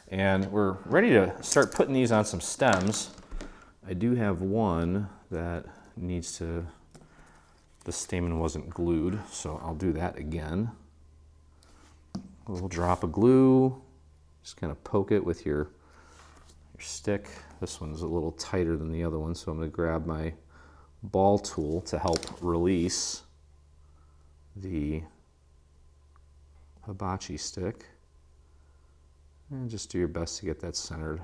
and we're ready to start putting these on some stems. I do have one that needs to, the stamen wasn't glued, so I'll do that again. A little drop of glue, just kind of poke it with your stick. This one's a little tighter than the other one, so I'm going to grab my ball tool to help release the hibachi stick. And just do your best to get that centered.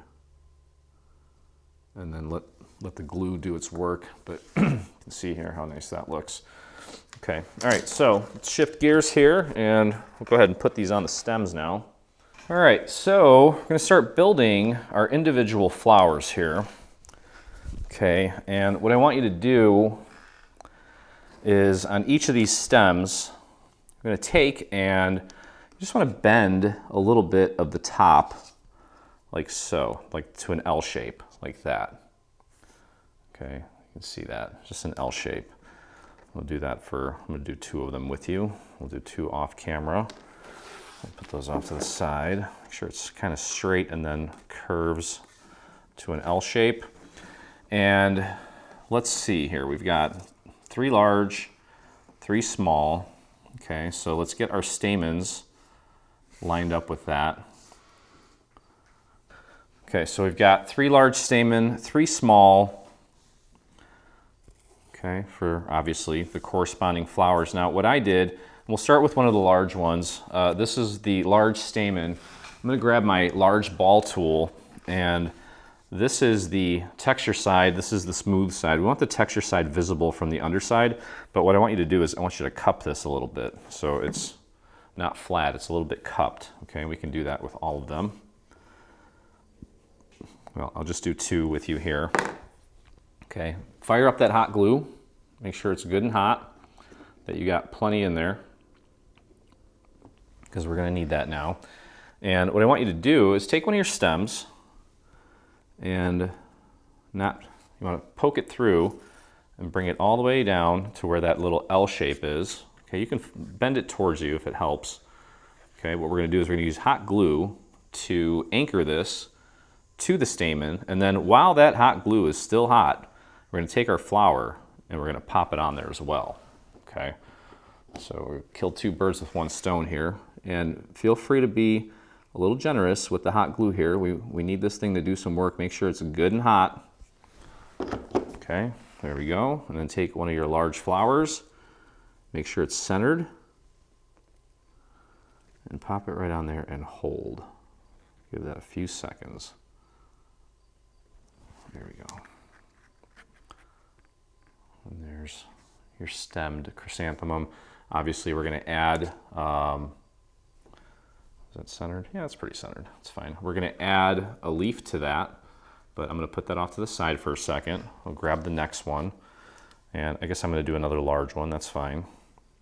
And then let the glue do its work, but you can see here how nice that looks. Okay, all right, so let's shift gears here, and we'll go ahead and put these on the stems now. All right, so we're gonna start building our individual flowers here. Okay, and what I want you to do is on each of these stems, I'm gonna take and you just wanna bend a little bit of the top like so, like to an L shape, like that. Okay, you can see that, just an L shape. We'll do that for, I'm gonna do 2 of them with you. We'll do 2 off camera. I'll put those off to the side. Make sure it's kind of straight and then curves to an L shape. And let's see here, we've got 3 large, 3 small. Okay, so let's get our stamens lined up with that. Okay, so we've got 3 large stamen, 3 small. Okay, for obviously the corresponding flowers. Now what I did, we'll start with one of the large ones. This is the large stamen. I'm gonna grab my large ball tool, and this is the texture side, this is the smooth side. We want the texture side visible from the underside, but what I want you to do is I want you to cup this a little bit so it's not flat, it's a little bit cupped. Okay, we can do that with all of them. Well, I'll just do 2 with you here. Okay, fire up that hot glue. Make sure it's good and hot, that you got plenty in there, because we're gonna need that now. And what I want you to do is take one of your stems and you wanna poke it through and bring it all the way down to where that little L shape is. Okay, you can bend it towards you if it helps. Okay, what we're gonna do is we're gonna use hot glue to anchor this to the stamen, and then while that hot glue is still hot, we're gonna take our flower and we're gonna pop it on there as well. Okay, so we killed 2 birds with 1 stone here, and feel free to be a little generous with the hot glue here. We need this thing to do some work. Make sure it's good and hot. Okay, there we go. And then take one of your large flowers, make sure it's centered, and pop it right on there and hold. Give that a few seconds. There we go. And there's your stemmed chrysanthemum. Obviously, we're going to add, is that centered? Yeah, it's pretty centered. It's fine. We're going to add a leaf to that, but I'm going to put that off to the side for a second. I'll grab the next one, and I guess I'm going to do another large one. That's fine.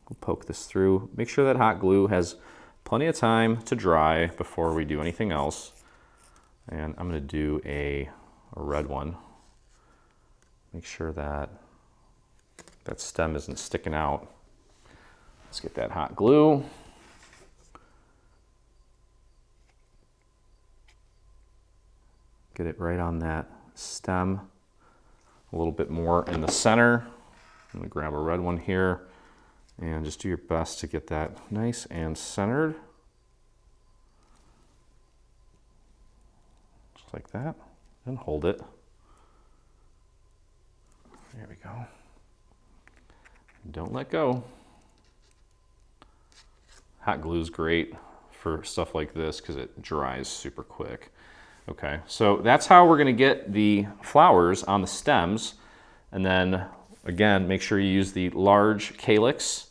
We'll poke this through. Make sure that hot glue has plenty of time to dry before we do anything else. And I'm going to do a red one. Make sure that that stem isn't sticking out. Let's get that hot glue. Get it right on that stem. A little bit more in the center. I'm going to grab a red one here and just do your best to get that nice and centered. Just like that. And hold it. There we go. Don't let go. Hot glue is great for stuff like this because it dries super quick. Okay, so that's how we're gonna get the flowers on the stems. And then again, make sure you use the large calyx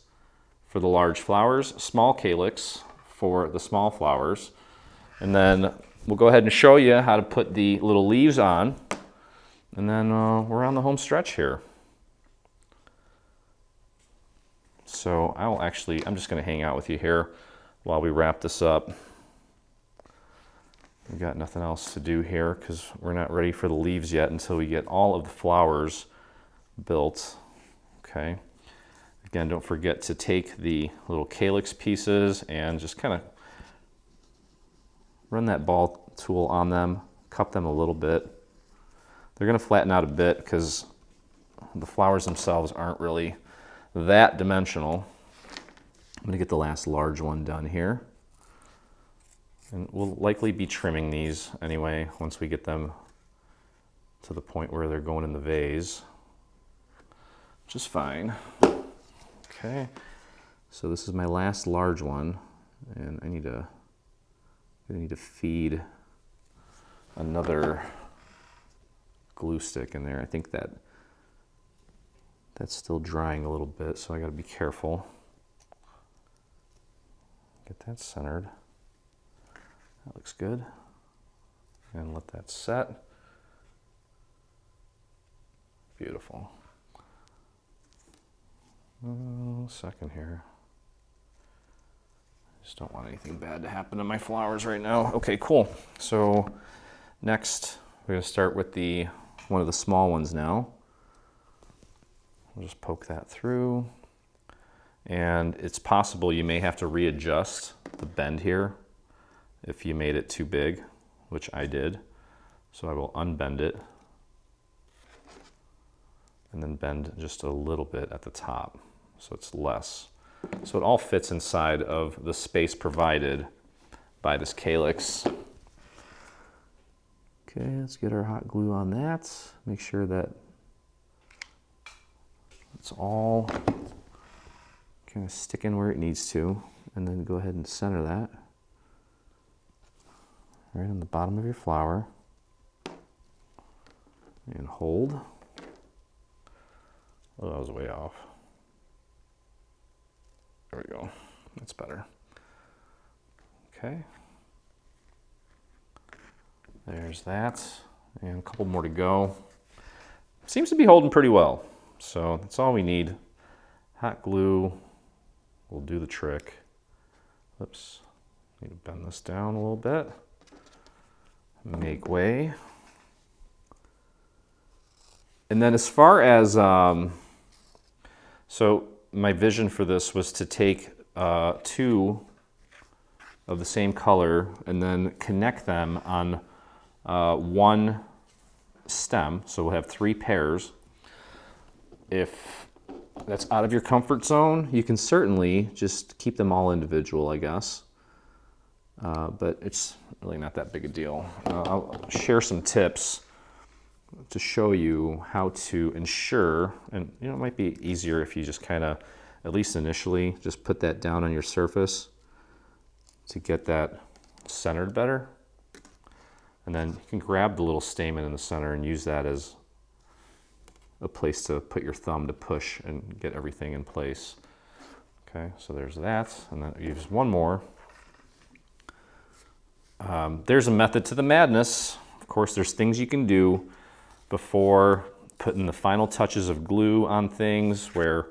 for the large flowers, small calyx for the small flowers. And then we'll go ahead and show you how to put the little leaves on. And then we're on the home stretch here. So I'm just gonna hang out with you here while we wrap this up. We've got nothing else to do here because we're not ready for the leaves yet until we get all of the flowers built. Okay. Again, don't forget to take the little calyx pieces and just kind of run that ball tool on them, cup them a little bit. They're gonna flatten out a bit because the flowers themselves aren't really that dimensional. I'm gonna get the last large one done here. And we'll likely be trimming these anyway once we get them to the point where they're going in the vase, which is fine. Okay, so this is my last large one, and I need to feed another glue stick in there. I think that's still drying a little bit, so I gotta be careful. Get that centered. That looks good. And let that set. Beautiful. Second here. Just don't want anything bad to happen to my flowers right now. Okay, cool. So next, we're going to start with one of the small ones now. We'll just poke that through. And it's possible you may have to readjust the bend here if you made it too big, which I did. So I will unbend it and then bend just a little bit at the top so it's less. So it all fits inside of the space provided by this calyx. Okay, let's get our hot glue on that. Make sure that it's all kind of sticking where it needs to, and then go ahead and center that right on the bottom of your flower and hold. Oh, that was way off. There we go. That's better. Okay. There's that. And a couple more to go. Seems to be holding pretty well. So that's all we need. Hot glue will do the trick. Oops. Need to bend this down a little bit. Make way. And then as far as, so my vision for this was to take two of the same color and then connect them on one stem. So we'll have 3 pairs. If that's out of your comfort zone, you can certainly just keep them all individual, I guess. But it's really not that big a deal. I'll share some tips to show you how to ensure, and it might be easier if you just kind of, at least initially, just put that down on your surface to get that centered better. And then you can grab the little stamen in the center and use that as a place to put your thumb to push and get everything in place. Okay, so there's that, and then use one more. There's a method to the madness. Of course, there's things you can do before putting the final touches of glue on things where,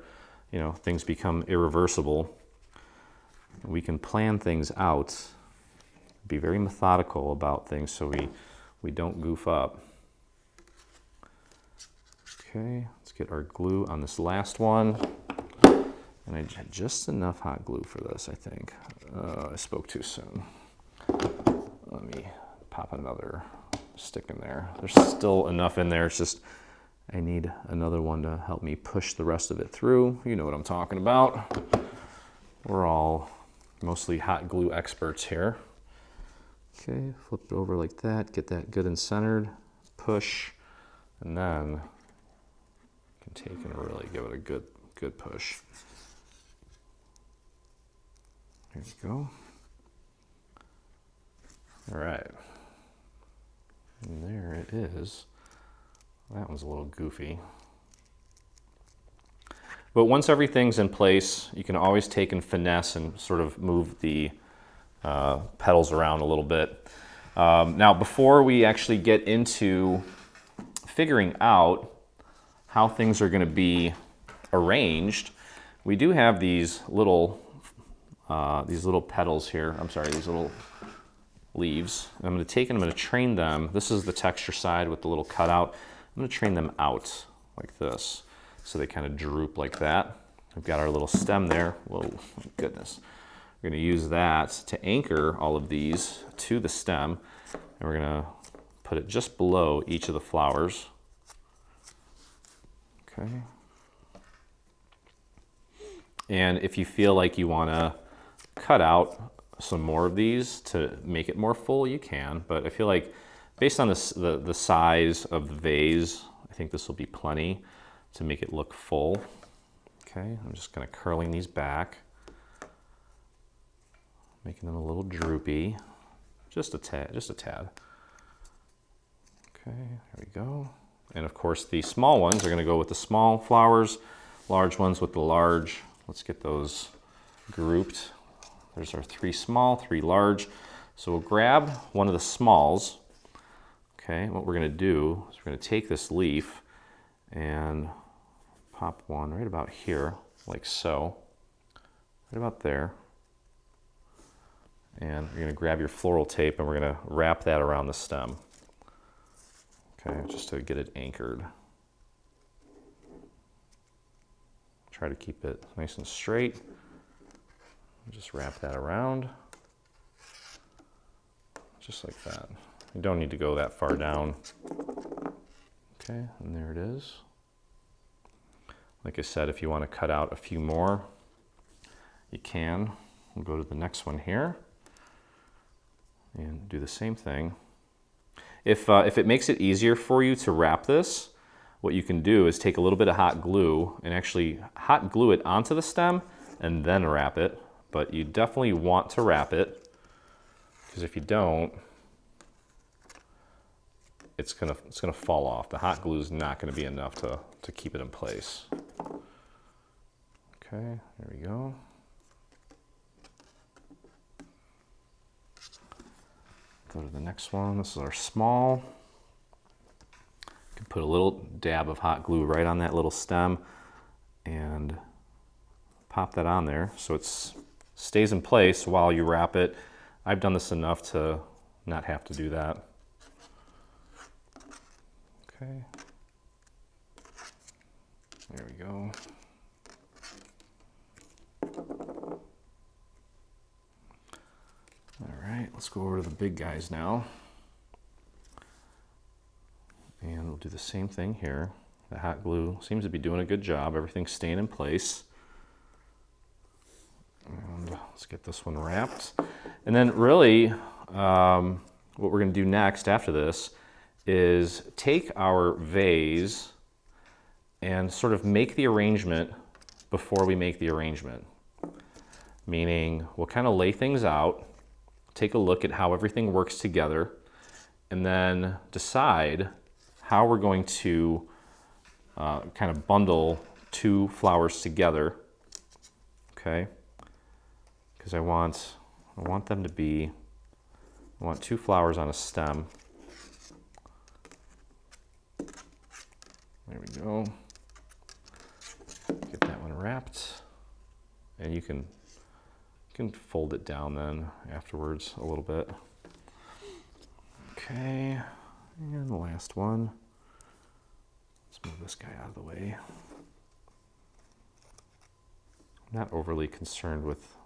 things become irreversible. We can plan things out, be very methodical about things so we don't goof up. Okay, let's get our glue on this last one. And I had just enough hot glue for this, I think. I spoke too soon. Let me pop another stick in there. There's still enough in there. It's just I need another one to help me push the rest of it through. You know what I'm talking about. We're all mostly hot glue experts here. Okay, flip it over like that. Get that good and centered. Push, and then you can take and really give it a good push. There you go. All right. And there it is. That one's a little goofy. But once everything's in place, you can always take and finesse and sort of move the petals around a little bit. Now, before we actually get into figuring out how things are going to be arranged, we do have these little petals here. I'm sorry, these little leaves. And I'm going to take and I'm going to train them. This is the texture side with the little cutout. I'm going to train them out like this, so they kind of droop like that. We've got our little stem there. Whoa, my goodness. We're going to use that to anchor all of these to the stem, and we're going to put it just below each of the flowers. Okay. And if you feel like you want to cut out some more of these to make it more full, you can, but I feel like based on the size of the vase, I think this will be plenty to make it look full. Okay, I'm just kind of curling these back, making them a little droopy, just a tad. Okay, there we go. And of course the small ones are going to go with the small flowers, large ones with the large. Let's get those grouped. There's our 3 small, 3 large. So we'll grab one of the smalls. Okay, what we're going to do is we're going to take this leaf and pop one right about here, like so, right about there. And you're going to grab your floral tape and we're going to wrap that around the stem. Okay, just to get it anchored. Try to keep it nice and straight. Just wrap that around. Just like that. You don't need to go that far down. Okay, and there it is. Like I said, if you want to cut out a few more, you can. We'll go to the next one here and do the same thing. If it makes it easier for you to wrap this, what you can do is take a little bit of hot glue and actually hot glue it onto the stem and then wrap it. But you definitely want to wrap it, because if you don't, it's gonna fall off. The hot glue is not gonna be enough to keep it in place. Okay, there we go. Go to the next one. This is our small. You can put a little dab of hot glue right on that little stem and pop that on there so it stays in place while you wrap it. I've done this enough to not have to do that. Okay. There we go. All right, let's go over to the big guys now. And we'll do the same thing here. The hot glue seems to be doing a good job. Everything's staying in place. And let's get this one wrapped. And then really, what we're gonna do next after this is take our vase and sort of make the arrangement before we make the arrangement. Meaning, we'll kind of lay things out, take a look at how everything works together, and then decide how we're going to kind of bundle two flowers together, okay? Because I want them to be, I want two flowers on a stem. There we go. Get that one wrapped. And you can fold it down then afterwards a little bit. Okay, and the last one. Let's move this guy out of the way. I'm not overly concerned with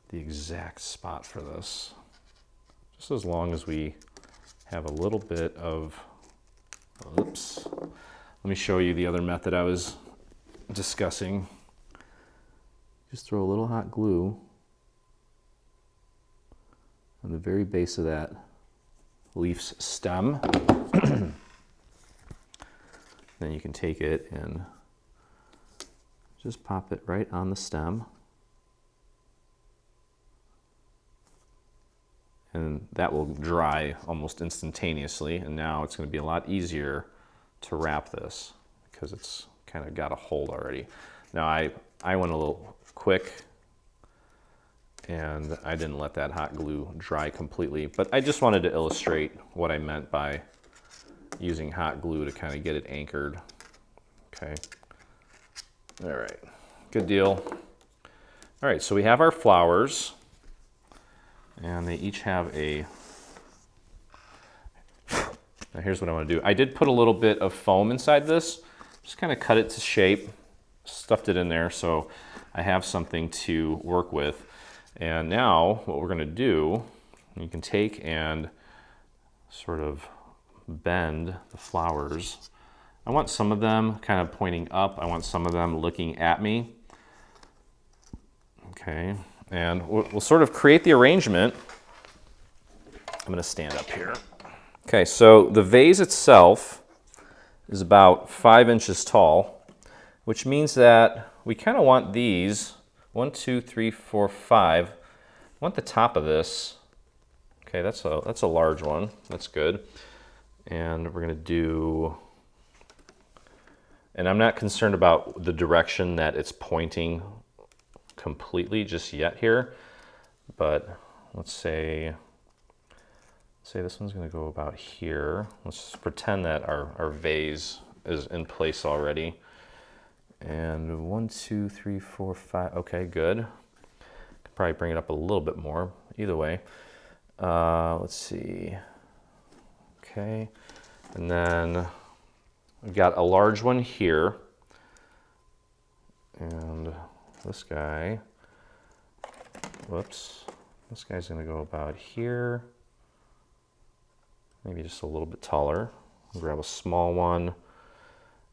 the exact spot for this. Just as long as we have a little bit of, oops. Let me show you the other method I was discussing. Just throw a little hot glue on the very base of that leaf's stem. Then you can take it and just pop it right on the stem. And that will dry almost instantaneously. And now it's going to be a lot easier to wrap this because it's kind of got a hold already. Now I went a little quick and I didn't let that hot glue dry completely, but I just wanted to illustrate what I meant by using hot glue to kind of get it anchored. Okay. All right, good deal. All right, so we have our flowers and they each have a, now here's what I want to do. I did put a little bit of foam inside this, just kind of cut it to shape, stuffed it in there so I have something to work with. And now what we're going to do, you can take and sort of bend the flowers. I want some of them kind of pointing up. I want some of them looking at me. Okay, and we'll sort of create the arrangement. I'm going to stand up here. Okay, so the vase itself is about 5 inches tall, which means that we kind of want these 1, 2, 3, 4, 5. I want the top of this. Okay, that's a large one. That's good. And we're gonna do, and I'm not concerned about the direction that it's pointing completely just yet here, but let's say this one's going to go about here. Let's just pretend that our vase is in place already. And 1, 2, 3, 4, 5. Okay, good. Could probably bring it up a little bit more. Either way. Let's see. Okay. And then we've got a large one here. And this guy, whoops, this guy's going to go about here. Maybe just a little bit taller. Grab a small one.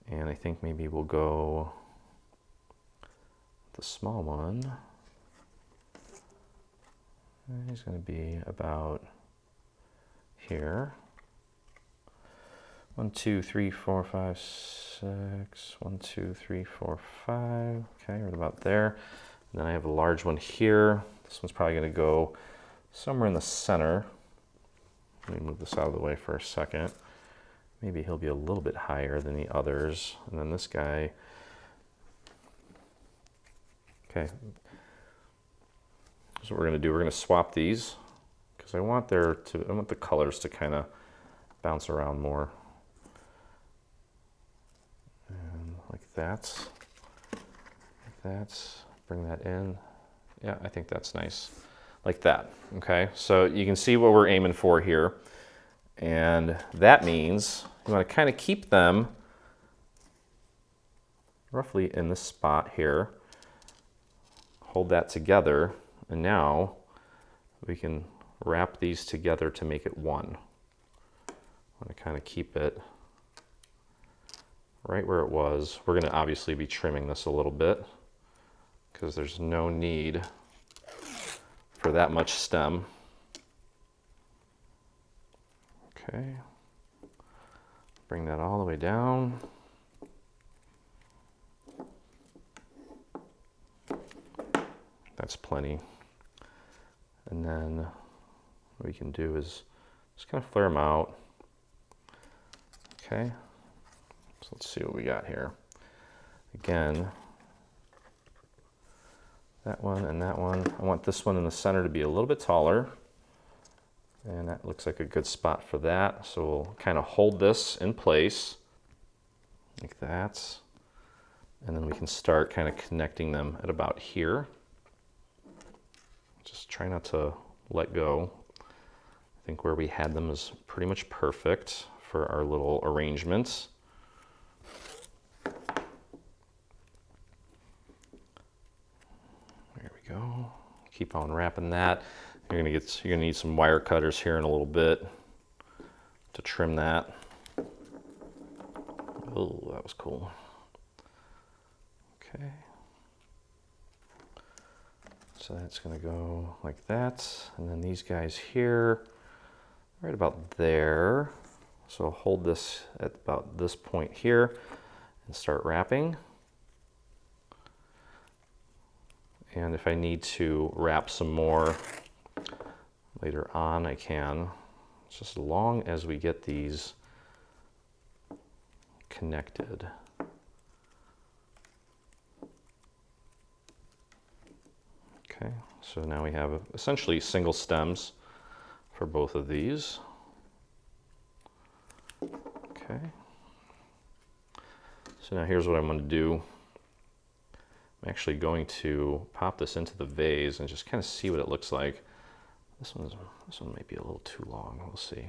And I think maybe we'll go the small one. And he's going to be about here. 1, 2, 3, 4, 5, 6. 1, 2, 3, 4, 5. Okay, right about there. And then I have a large one here. This one's probably going to go somewhere in the center. Let me move this out of the way for a second. Maybe he'll be a little bit higher than the others. And then this guy. Okay. So what we're going to do, we're going to swap these because I want the colors to kind of bounce around more. And like that. Like that. Bring that in. Yeah, I think that's nice. Like that. Okay. So you can see what we're aiming for here. And that means you want to kind of keep them roughly in this spot here. Hold that together, and now we can wrap these together to make it one. I want to kind of keep it right where it was. We're going to obviously be trimming this a little bit because there's no need for that much stem. Okay, bring that all the way down. That's plenty. And then what we can do is just kind of flare them out. Okay, so let's see what we got here. Again, that one and that one. I want this one in the center to be a little bit taller. And that looks like a good spot for that. So we'll kind of hold this in place like that. And then we can start kind of connecting them at about here. Just try not to let go. I think where we had them is pretty much perfect for our little arrangements. There we go. Keep on wrapping that. You're gonna need some wire cutters here in a little bit to trim that. Oh, that was cool. Okay. So that's gonna go like that. And then these guys here, right about there. So I'll hold this at about this point here and start wrapping. And if I need to wrap some more later on, I can. It's just as long as we get these connected. Okay, so now we have essentially single stems for both of these. Okay. So now here's what I'm going to do. I'm actually going to pop this into the vase and just kind of see what it looks like. This one might be a little too long. We'll see.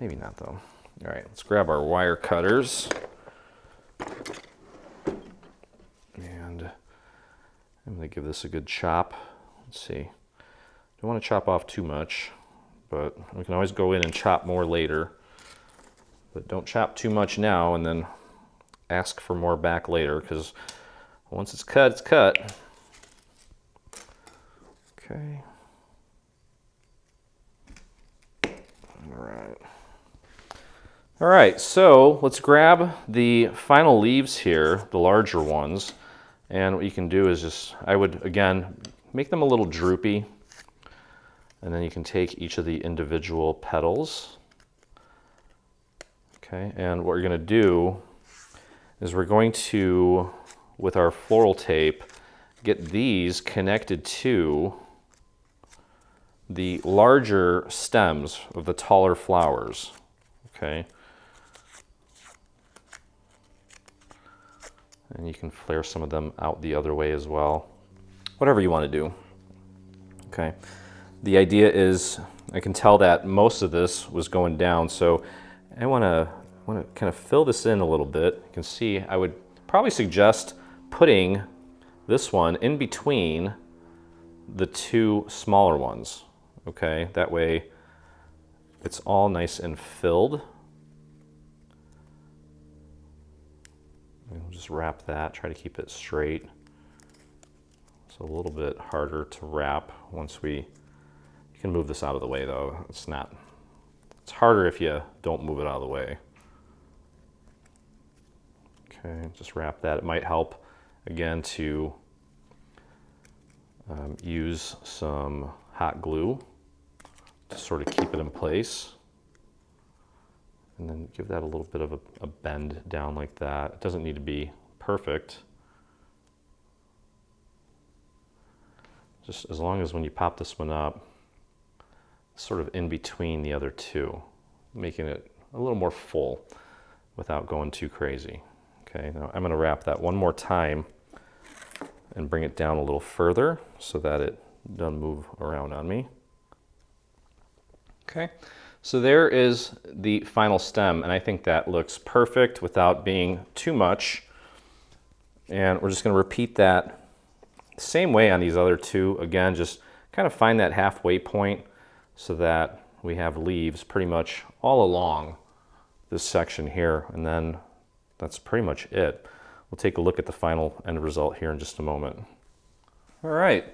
Maybe not though. All right, let's grab our wire cutters. And I'm going to give this a good chop. Let's see. Don't want to chop off too much, but we can always go in and chop more later. But don't chop too much now and then ask for more back later, because once it's cut, it's cut. Okay. All right, so let's grab the final leaves here, the larger ones, and what you can do is just, I would, again, make them a little droopy, and then you can take each of the individual petals. Okay, and what we're going to do is we're going to, with our floral tape, get these connected to the larger stems of the taller flowers, okay? And you can flare some of them out the other way as well. Whatever you want to do, okay? The idea is, I can tell that most of this was going down, so I want to kind of fill this in a little bit. You can see I would probably suggest putting this one in between the two smaller ones, okay? That way it's all nice and filled. And we'll just wrap that, try to keep it straight. It's a little bit harder to wrap once you can move this out of the way though. It's harder if you don't move it out of the way. Okay, just wrap that. It might help, again, to use some hot glue to sort of keep it in place. And then give that a little bit of a bend down like that. It doesn't need to be perfect. Just as long as when you pop this one up, it's sort of in between the other two, making it a little more full without going too crazy. Okay, now I'm going to wrap that one more time and bring it down a little further so that it doesn't move around on me. Okay, so there is the final stem, and I think that looks perfect without being too much. And we're just going to repeat that same way on these other two. Again, just kind of find that halfway point so that we have leaves pretty much all along this section here, and then that's pretty much it. We'll take a look at the final end result here in just a moment. All right,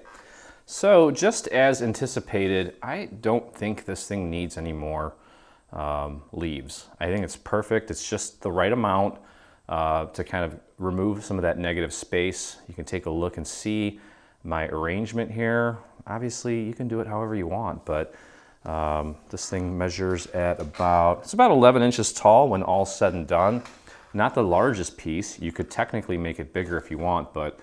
so just as anticipated, I don't think this thing needs any more leaves. I think it's perfect. It's just the right amount to kind of remove some of that negative space. You can take a look and see my arrangement here. Obviously, you can do it however you want, but this thing measures at it's about 11 inches tall when all's said and done. Not the largest piece. You could technically make it bigger if you want, but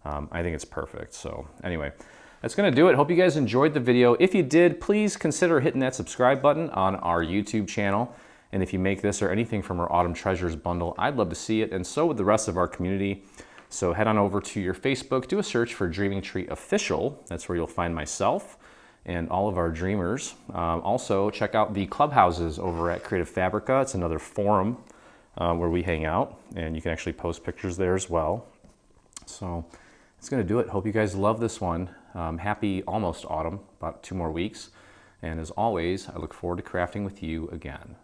I think it's perfect. So anyway, that's gonna do it. Hope you guys enjoyed the video. If you did, please consider hitting that subscribe button on our YouTube channel. And if you make this or anything from our Autumn Treasures bundle, I'd love to see it, and so would the rest of our community. So head on over to your Facebook, do a search for Dreaming Tree Official. That's where you'll find myself and all of our dreamers. Also, check out the clubhouses over at Creative Fabrica. It's another forum where we hang out, and you can actually post pictures there as well. So that's gonna do it. Hope you guys love this one. Happy almost autumn, about 2 more weeks. And as always, I look forward to crafting with you again.